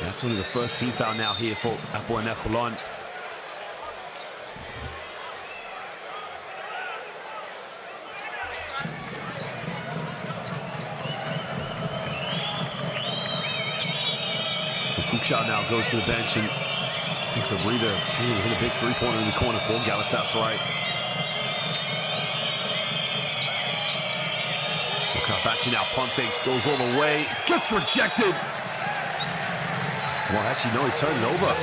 That's only the first team foul now here for Hapoel Holon. Kukshal now goes to the bench and takes a breather. Can't even hit a big three-pointer in the corner for Galatasaray. Karpachi now pump fakes, goes all the way, gets rejected. Well, actually, no, he turned it over.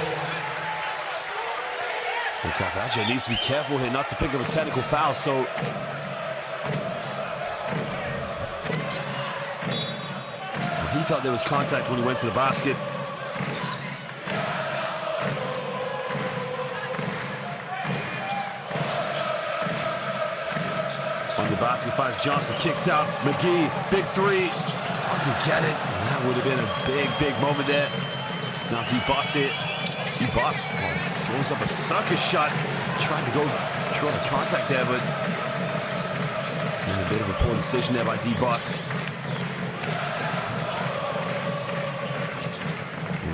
Well, Karpachi needs to be careful here not to pick up a technical foul, so he thought there was contact when he went to the basket. On the basket, finds Johnson, kicks out. McGee, big three, doesn't get it. And that would have been a big, big moment there. It's now D-Boss here. D-Boss throws up a circus shot. Tried to go draw the contact there, but and a bit of a poor decision there by D-Boss.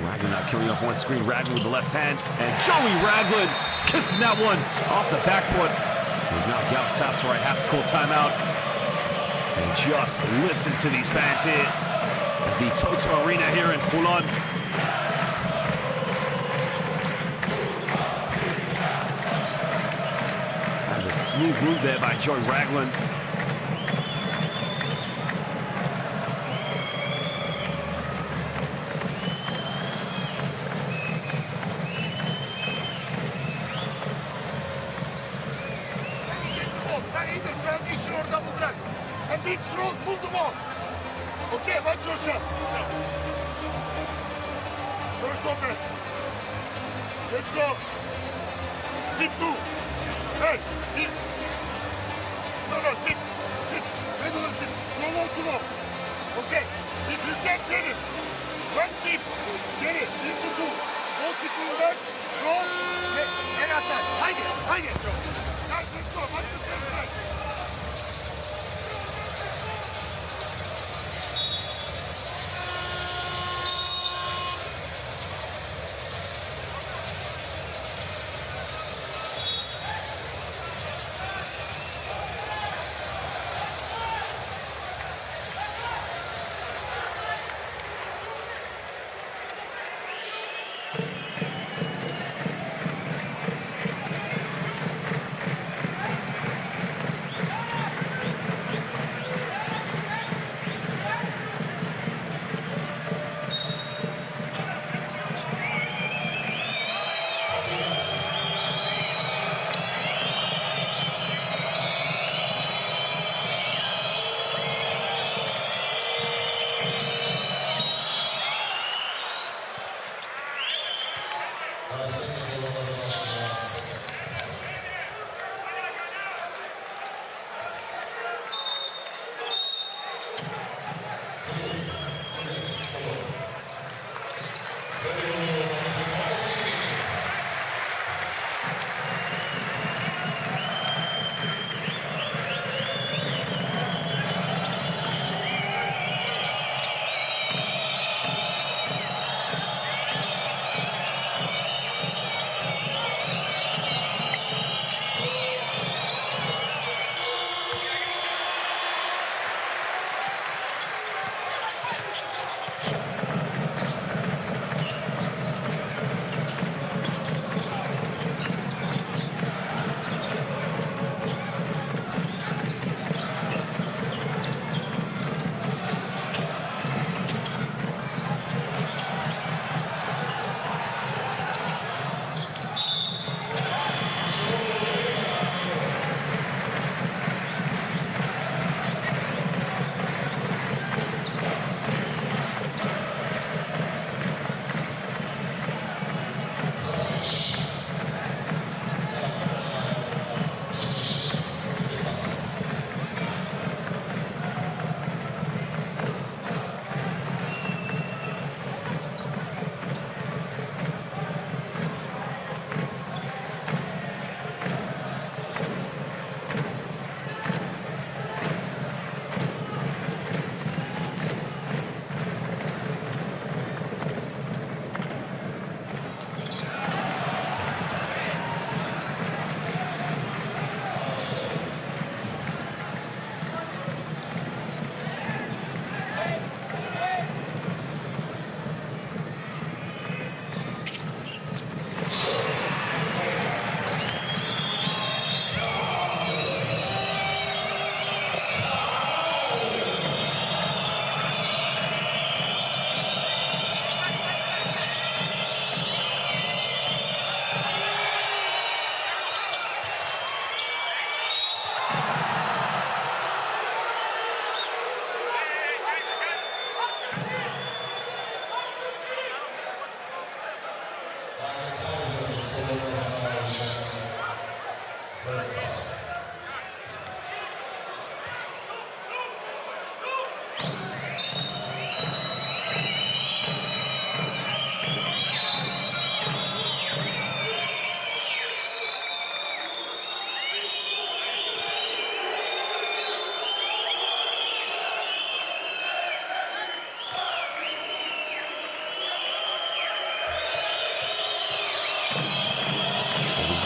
Ragland now coming off one screen. Ragland with the left hand, and Joey Ragland kissing that one off the backboard. As now Galatasaray have to call timeout. And just listen to these fans here at the Toto Arena here in Holon. That's a smooth move there by Joey Ragland. Big throw, move the ball. Okay, what's your shot? First offense. Let's go. Zip two. Hey, hit. No, zip. Zip. Regular zip. No low to low. Okay, if you get it, one keep. Get it. Into two. Go sitting back. Go. And attack. Haydi. Guys, let's go. What's your shot?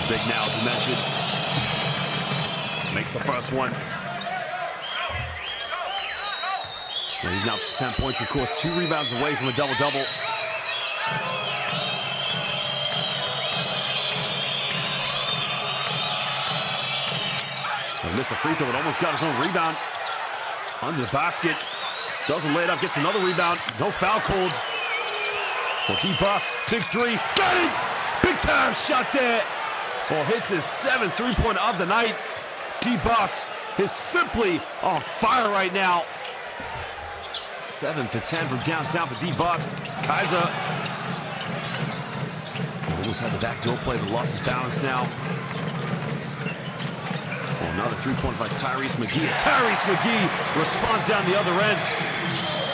big now, as we mentioned. Makes the first one. And he's now 10 points, of course, 2 rebounds away from a double-double. Missed a free throw, but almost got his own rebound. Under the basket. Doesn't lay it up, gets another rebound. No foul called. Well, D-Boss, big three. Got it! Big time shot there. Well, hits his 7th three-pointer of the night. D-Boss is simply on fire right now. 7 for 10 from downtown for D-Boss. Kaiser almost had the backdoor play, but lost his balance now. Well, another three-point by Tyrese McGee. And Tyrese McGee responds down the other end.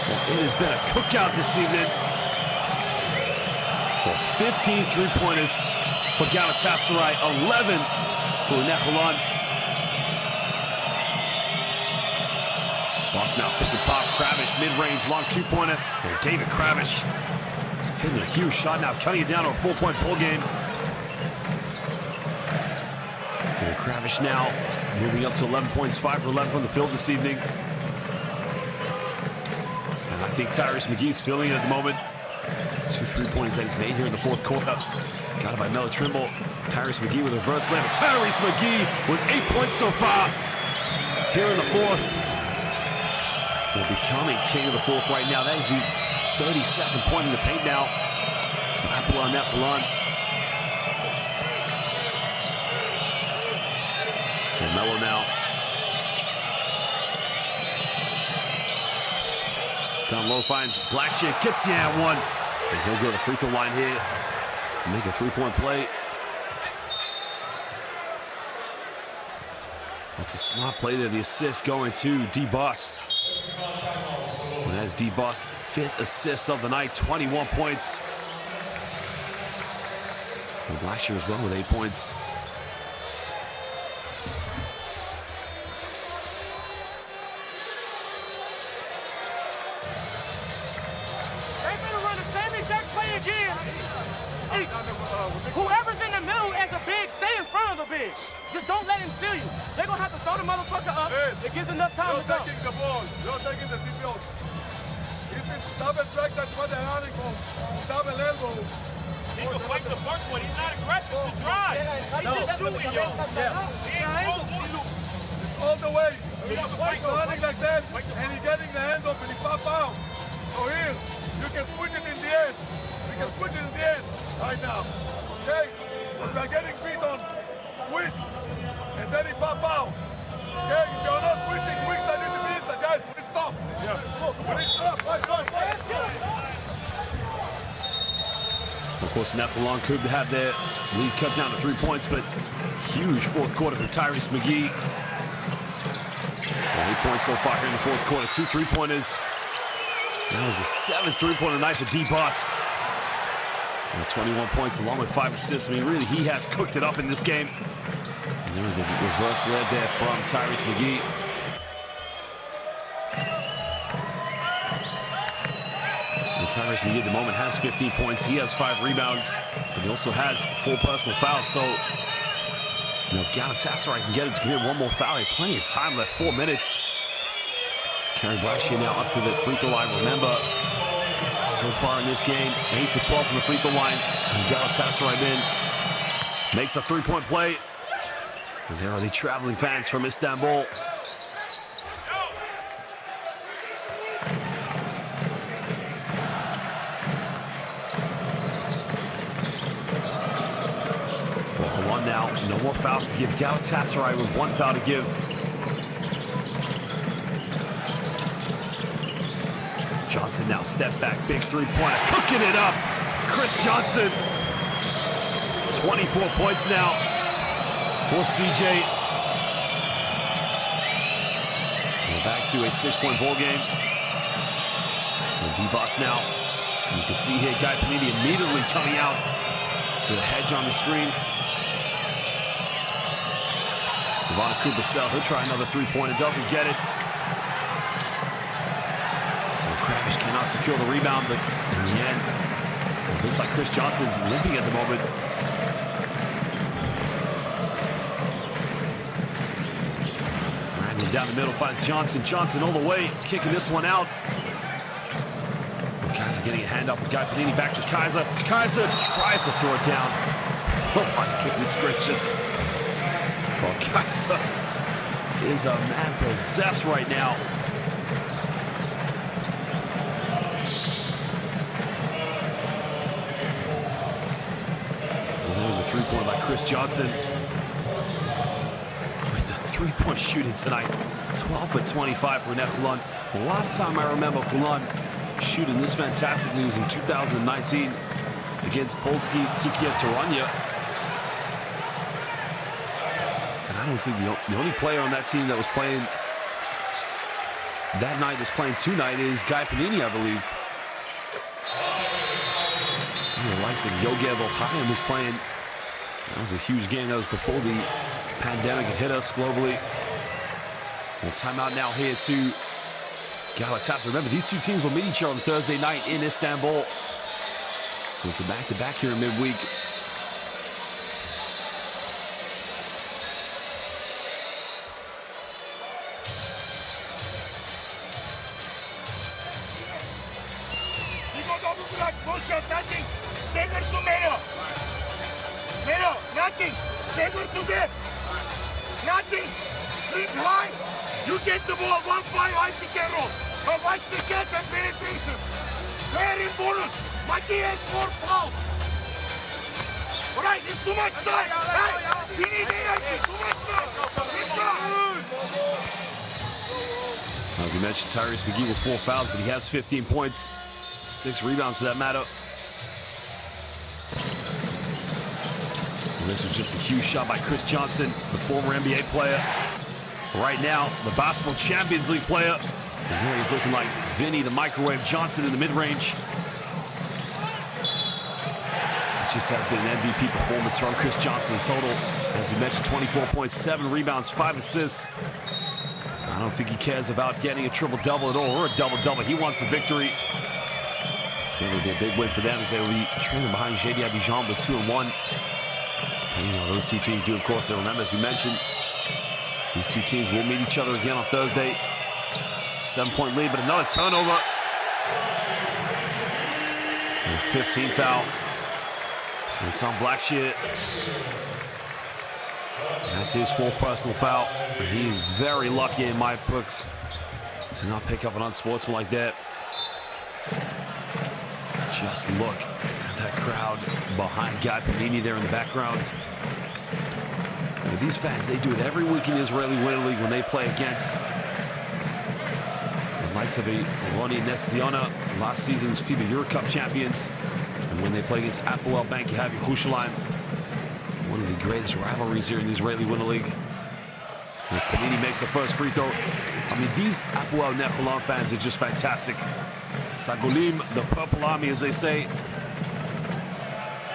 Well, it has been a cookout this evening. Well, 15 three-pointers for Galatasaray, 11 for Holon. Boss now pick and pop. Kravish, mid-range, long two-pointer. And David Kravish hitting a huge shot now, cutting it down to a 4-point ball game. And Kravish now moving up to 11 points, 5 for 11 from the field this evening. And I think Tyrese McGee's feeling it at the moment. 2 3-pointers that he's made here in the fourth quarter. Got it by Melo Trimble. Tyrese McGee with a reverse layup. Tyrese McGee with 8 points so far here in the fourth. Will becoming king of the fourth right now. That is the 32nd point in the paint now for Hapoel Holon. And Melo now. Down low, finds Blackshear, gets the at one. And he'll go to the free throw line here to make a 3-point play. That's a smart play there. The assist going to D-Boss. And that's D-Boss' 5th assist of the night, 21 points. And Blackshear as well with 8 points. Whoever's in the middle as a big, stay in front of the big. Just don't let him steal you. They're going to have to throw the motherfucker up. It gives enough time to go. You're taking the ball. You're taking the TPO. If it's double track, that's what they're running for. Double elbow. He can fight the first one. He's not aggressive to drive. He's just shooting, yo. All the way. He's running like that, and he's getting the hand up, and he pop out. So here, you can switch it in the end. We can switch it in the end right now. Okay? But we are getting beat on switch, and then he pop out. Okay? If you're not switching, quick side into the inside, guys, when it stops. When it stops, Of course, Holon could have their lead cut down to 3 points, but huge fourth quarter for Tyrese McGee. 8 points so far here in the fourth quarter, 2 3-pointers. That was the 7th three-pointer night for D-Boss. 21 points along with 5 assists. I mean, really, he has cooked it up in this game. And there was the reverse layup there from Tyrese McGee. And Tyrese McGee at the moment has 15 points. He has 5 rebounds, but he also has 4 personal fouls. So, you know, if Galatasaray can get it to commit one more foul, he has plenty of time left, 4 minutes. Kerry Blackshear now up to the free throw line. Remember, so far in this game, 8 for 12 from the free throw line. And Galatasaray then makes a 3-point play. And there are the traveling fans from Istanbul. Well, Holon now, no more fouls to give. Galatasaray with 1 foul to give. Johnson now step back, big 3-pointer, cooking it up. Chris Johnson, 24 points now for CJ. We're back to a 6-point ball game. And D-Boss now, you can see here, Guy Panini immediately coming out to hedge on the screen. Devon Kubasel, he'll try another 3-pointer, doesn't get it. Kravish cannot secure the rebound, but in the end, it looks like Chris Johnson's limping at the moment. Ragland down the middle, finds Johnson. Johnson all the way, kicking this one out. Kaiser getting a handoff with Guy Panini, back to Kaiser. Kaiser tries to throw it down. Oh my goodness gracious. Well, Kaiser is a man possessed right now. Well, there's a three-pointer by Chris Johnson. With the three-point shooting tonight, 12 for 25 for NEF Holon. The last time I remember Holon shooting this fantastic news in 2019 against Polski Tsukia Torania. And I don't think the only player on that team that was playing that night that's playing tonight is Guy Panini, I believe. And the likes of Yogev Ochaim is playing. That was a huge game. That was before the pandemic hit us globally. Well, timeout now here to Galatasaray. Remember, these two teams will meet each other on Thursday night in Istanbul. So it's a back-to-back here in midweek. No shot, nothing. Stagger to Melo. Melo, nothing. Stagger to them. Nothing. Swing high. You get the ball, 1-5, I pick and roll. But watch the shots and penetration. Very important. Maki has 4 fouls. All right, it's too much time. Right? We need energy. Too much time. As we mentioned, Tyrese McGee with 4 fouls, but he has 15 points, 6 rebounds for that matter. And this was just a huge shot by Chris Johnson, the former NBA player. Right now, the Basketball Champions League player. And here he's looking like Vinny the Microwave Johnson in the mid-range. It just has been an MVP performance from Chris Johnson in total. As we mentioned, 24 points, 7 rebounds, 5 assists. I don't think he cares about getting a triple-double at all, or a double-double. He wants the victory. It will be a big win for them as they will be trailing behind JD Dijon with 2-1. And, you know, those two teams do, of course, they remember, as we mentioned, these two teams will meet each other again on Thursday. 7-point lead, but another turnover. And 15 foul. And it's on Blackshear. That's his 4th personal foul. And he is very lucky in my books to not pick up an unsportsmanlike that. Just look at that crowd behind Guy Panini there in the background. But these fans, they do it every week in the Israeli Winter League when they play against the likes of Ronnie Nestiona, last season's FIBA Euro Cup champions, and when they play against Hapoel Yerushalayim, one of the greatest rivalries here in the Israeli Winter League. As Panini makes the first free throw. I mean, these Hapoel NEF Holon fans are just fantastic. Sagolim, the Purple Army, as they say,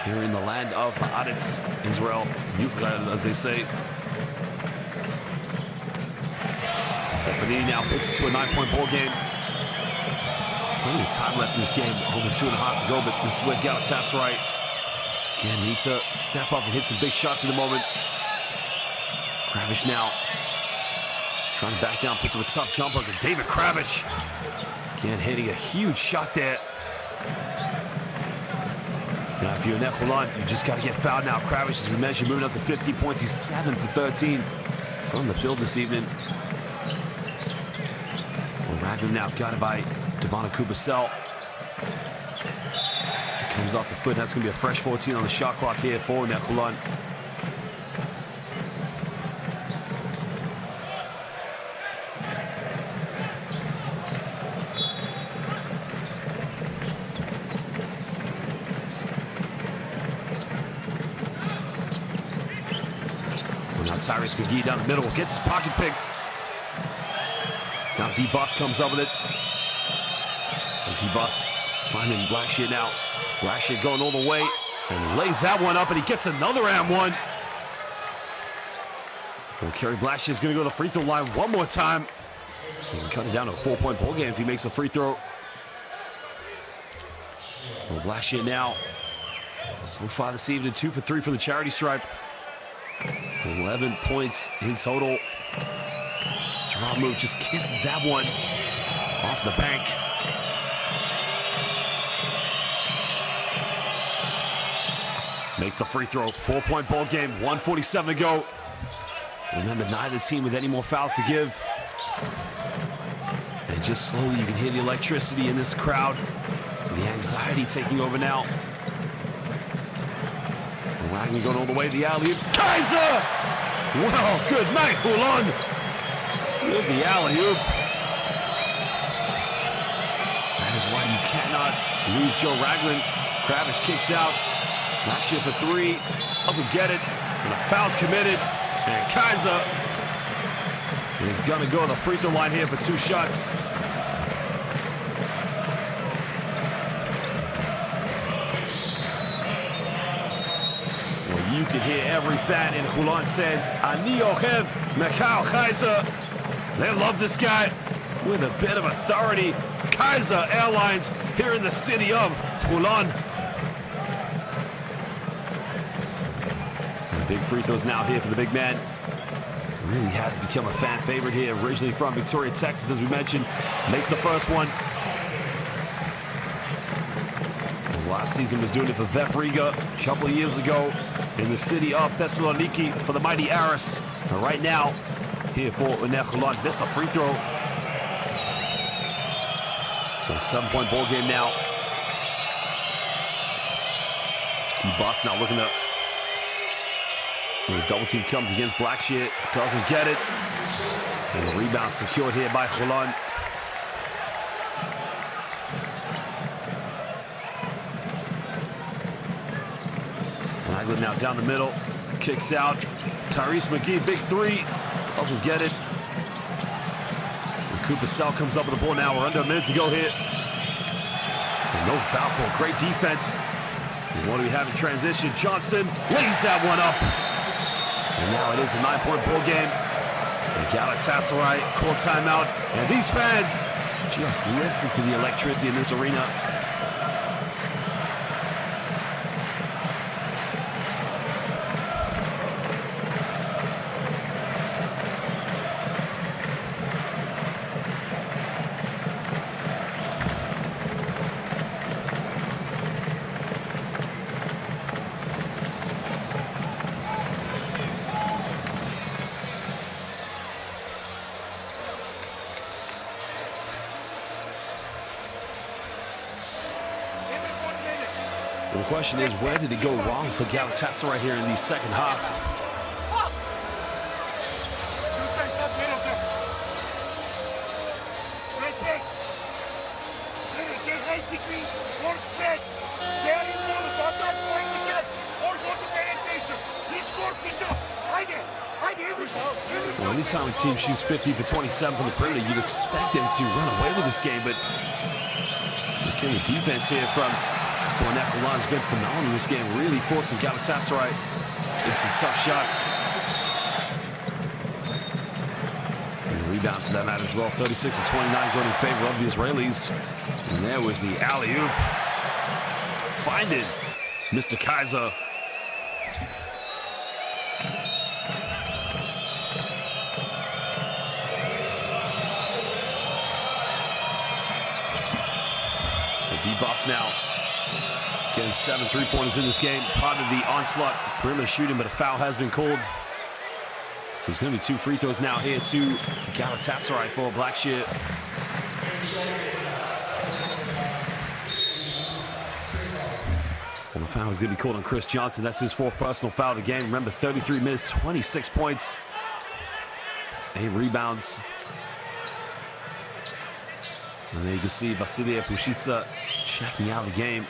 here in the land of Haaretz, Israel, as they say. Panini now puts it to a 9-point ball game. Plenty of time left in this game, over 2.5 to go, but this is where Galatasaray again need to step up and hit some big shots in the moment. Kravish now trying to back down, puts up a tough jumper to David Kravish. Again, hitting a huge shot there. Now, if you're NEF Holon, you just got to get fouled now. Kravish, as we mentioned, moving up to 15 points. He's 7 for 13 from the field this evening. Well, Ragland now got it by Devon Kubasel. Comes off the foot. That's going to be a fresh 14 on the shot clock here for NEF Holon. Tyrese McGee down the middle, gets his pocket picked. Now D-Bus comes up with it. And D-Bus finding Blackshear now. Blackshear going all the way and lays that one up, and he gets another and one. Well, Kerry Blackshear is going to go to the free throw line one more time. He can cut it down to a 4-point ball game if he makes a free throw. Well, Blackshear now, so far this evening, 2 for 3 for the charity stripe. 11 points in total. Strong move, just kisses that one off the bank. Makes the free throw. 4-point ball game, 1:47 to go. Remember, neither team with any more fouls to give. And just slowly, you can hear the electricity in this crowd. The anxiety taking over now. Wagner going all the way to the alley-oop. Kaiser! Well, good night, Holon. With the alley-oop. That is why you cannot lose Joe Ragland. Kravish kicks out. Last year for three. Doesn't get it. And a foul's committed. And Kaiser is going to go to the free throw line here for 2 shots. Well, you can hear every fan in Holon saying, Ani Ohev Mikhail Kaiser. They love this guy with a bit of authority. Kaiser Airlines here in the city of Holon. Big free throws now here for the big man. Really has become a fan favorite here. Originally from Victoria, Texas, as we mentioned. Makes the first one. Last season was doing it for VEF Riga a couple of years ago in the city of Thessaloniki for the mighty Aris. And right now, here for NEF Holon. Missed a free throw. So a 7-point ball game now. D-Bus now looking up. The double team comes against Blackshear, doesn't get it. And the rebound secured here by Holon. Ragland now down the middle, kicks out. Tyrese McGee, big three, doesn't get it. And Cooper Sell comes up with the ball now. We're under a minute to go here. And no foul call, great defense. And what do we have in transition? Johnson lays that one up. And now it is a 9-point ball game. And Galatasaray call timeout. And these fans just listen to the electricity in this arena. The question is, where did it go wrong for Galatasaray here in the second half? Well, anytime a team shoots 50 for 27 from the perimeter, you'd expect them to run away with this game, but the defense here from NEF Holon's been phenomenal in this game, really forcing Galatasaray in some tough shots. And the rebounds for that matter as well, 36-29 going in favor of the Israelis. And there was the alley-oop. Find it, Mr. Kaiser. The D-Boss now. Getting 7 3-pointers in this game. Part of the onslaught perimeter shooting, but a foul has been called. So it's going to be 2 free throws now here to Galatasaray for Blackshear. And the foul is going to be called on Chris Johnson. That's his 4th personal foul of the game. Remember, 33 minutes, 26 points, 8 rebounds. And there you can see Vasilia Pushitsa checking out the game.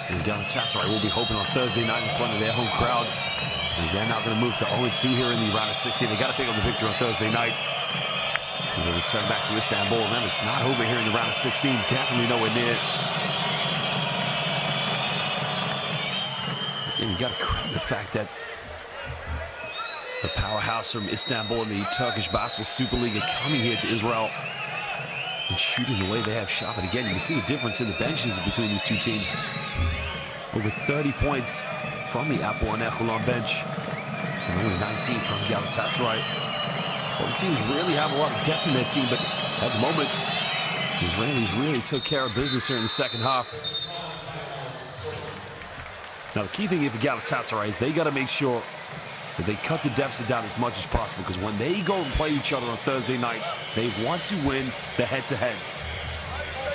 And Galatasaray will be hoping on Thursday night in front of their home crowd, as they're now going to move to 0-2 here in the round of 16. They got to pick up the victory on Thursday night as they return back to Istanbul. Remember, it's not over here in the round of 16. Definitely nowhere near. And you got to credit the fact that the powerhouse from Istanbul in the Turkish Basketball Super League are coming here to Israel and shooting the way they have shot. But again, you can see the difference in the benches between these two teams. Over 30 points from the Hapoel Holon bench. And only 19 from Galatasaray. Both teams really have a lot of depth in their team, but at the moment, the Israelis really took care of business here in the second half. Now, the key thing here for Galatasaray is they got to make sure that they cut the deficit down as much as possible, because when they go and play each other on Thursday night, they want to win the head-to-head.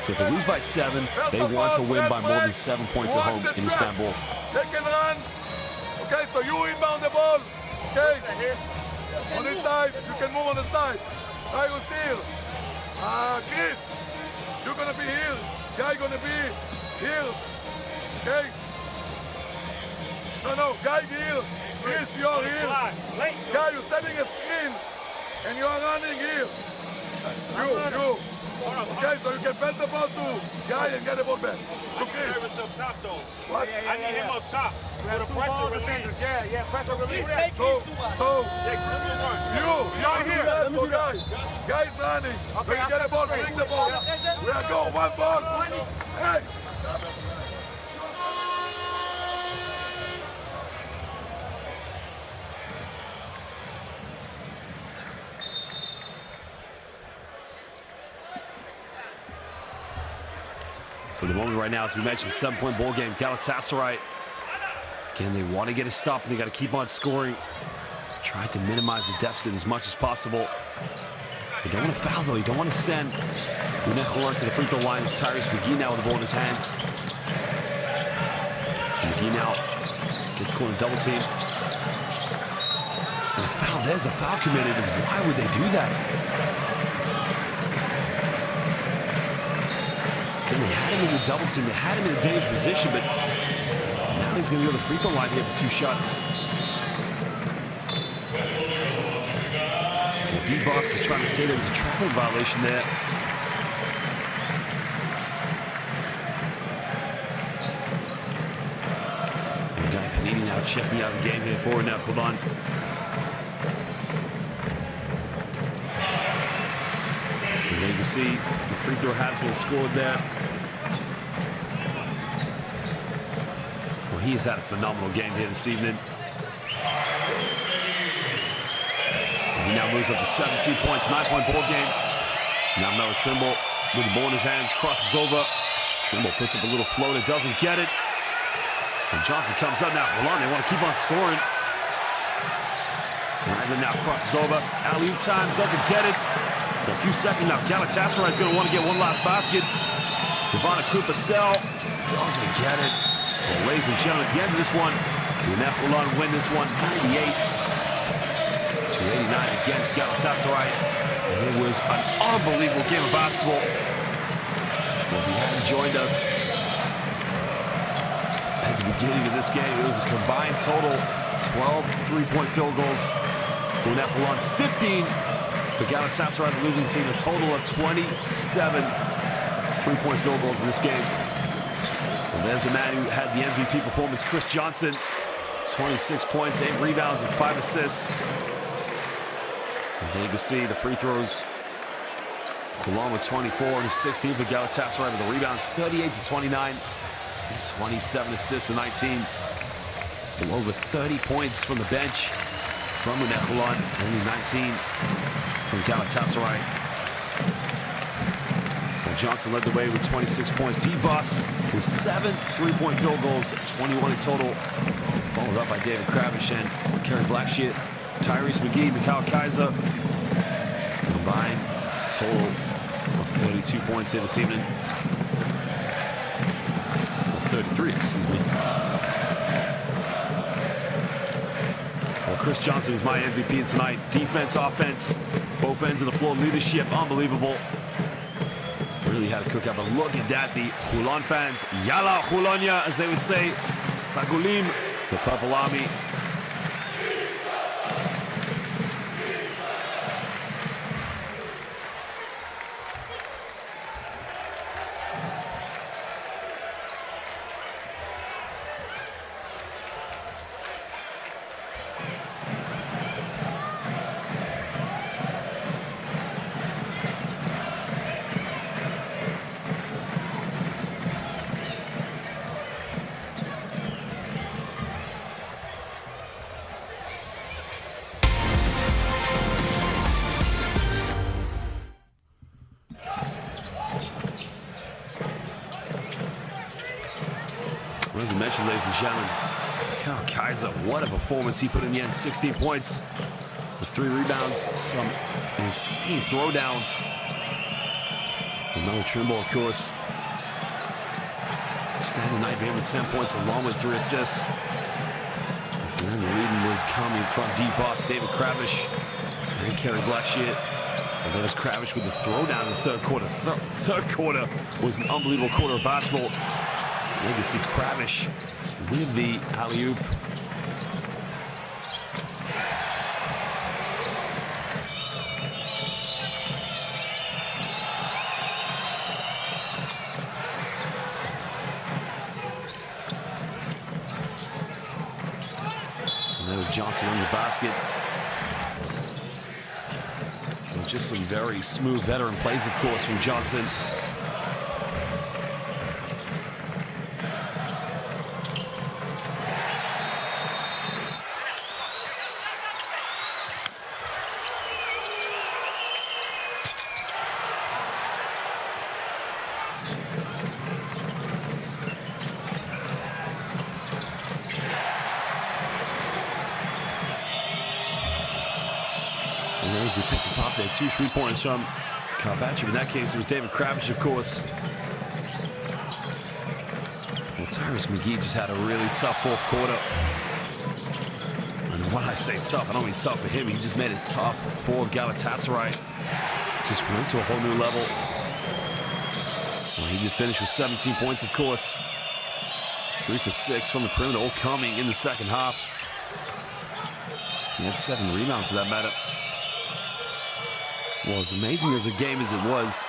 So if they lose by 7, they want to win by more than 7 points at home in Istanbul. They can run. Okay, so you inbound the ball. Okay, on this side, you can move on the side. Tyrus here. Chris, you're gonna be here. Guy gonna be here. Okay. No, Guy here. Chris, you're here. Guy, you're setting a screen, and you are running here. You. Okay, so you can pass the ball to Guy and get the ball back. To Chris. What? I need him up top. For the pressure release. Yeah, pressure release. So, you're here. Let me Guy. Guy's running. Okay, you get the ball, bring the ball. We are going, one ball. Hey. So the moment right now, as we mentioned, 7-point ball game. Galatasaray, again, they want to get a stop, and they got to keep on scoring. Try to minimize the deficit as much as possible. They don't want to foul, though. You don't want to send Holon to the free throw line. It's Tyrese McGee now with the ball in his hands. McGee now gets caught in double team. And a foul. There's a foul committed. And why would they do that? Then they had him in the double team. They had him in a dangerous position, but now he's going to go to the free throw line here for 2 shots. D-Boss is trying to say there was a traveling violation there. Guy Panini now checking out the game here for now. Hold on. And there you can see the free throw has been scored there. Well, he has had a phenomenal game here this evening. He now moves up to 17 points, 9-point ball game. So now Melo Trimble with the ball in his hands, crosses over. Trimble puts up a little floater, doesn't get it. And Johnson comes up now. Holon, they want to keep on scoring. Ragland now crosses over. Alley-oop time, doesn't get it. For a few seconds now, Galatasaray is going to want to get one last basket. Devon Kupasel doesn't get it. Well, ladies and gentlemen, at the end of this one, Holon win this one 98-89 against Galatasaray. And it was an unbelievable game of basketball. Well, if you hadn't joined us at the beginning of this game, it was a combined total 12 3-point field goals for Holon, 15 for Galatasaray, the losing team, a total of 27 3-point field goals in this game. And there's the man who had the MVP performance, Chris Johnson. 26 points, 8 rebounds, and 5 assists. And there you can see the free throws. Holon with 24 and 16 for Galatasaray with the rebounds, 38-29. 27 assists and 19. Well, over 30 points from the bench from Holon, only 19 from Galatasaray. Well, Johnson led the way with 26 points. D-Boss with 7 3-point field goals, 21 in total. Followed up by David Kravish and Kerry Blackshear. Tyrese McGee, Mikal Kaiser. Combined total of 32 points here this evening. 33, excuse me. Well, Chris Johnson was my MVP tonight. Defense, offense, both ends of the floor, leadership, unbelievable. Really had a cookout, but look at that. The Holon fans, Yalla Holonia, as they would say, Sagulim, the Purple Army. As I mentioned, ladies and gentlemen, Kyle Kaiser, what a performance he put in the end. 16 points with 3 rebounds, some insane throwdowns. Another Trimble, of course, standing night for him with 10 points along with 3 assists. And then the leading was coming from D-Boss, David Kravish, and Kerry Blackshear. And that was Kravish with the throwdown in the third quarter. Third quarter was an unbelievable quarter of basketball. You can see Kravish with the alley-oop. And there was Johnson on the basket. And just some very smooth veteran plays, of course, from Johnson. And there's the pick and pop there. 2 3-pointers from Karbachi. In that case, it was David Kravish, of course. Well, Tyrese McGee just had a really tough fourth quarter. And when I say tough, I don't mean tough for him. He just made it tough for Galatasaray. Just went to a whole new level. Well, he did finish with 17 points, of course. 3 for 6 from the perimeter, all coming in the second half. He had 7 rebounds for that matter. Well, as amazing as a game as it was,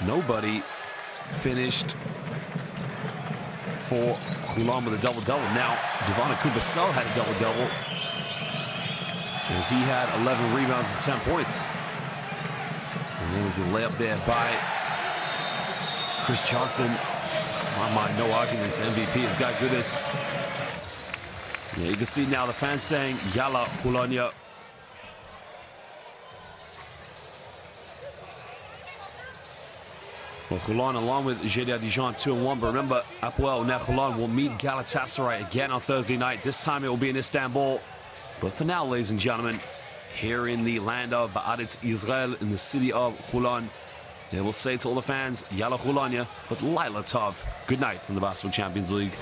nobody finished for Holon with a double-double. Now, Devon Kubasel had a double-double as he had 11 rebounds and 10 points. And there was the layup there by Chris Johnson. In my mind, no arguments. MVP has got goodness. Yeah, you can see now the fans saying, Yalla Holonia. Well, Holon, along with Jedia Dijon, 2-1. But remember, Hapoel NEF Holon will meet Galatasaray again on Thursday night. This time it will be in Istanbul. But for now, ladies and gentlemen, here in the land of Ba'aretz Israel, in the city of Holon, they will say to all the fans, Yalla Holonia, but Laila Tov. Good night from the Basketball Champions League.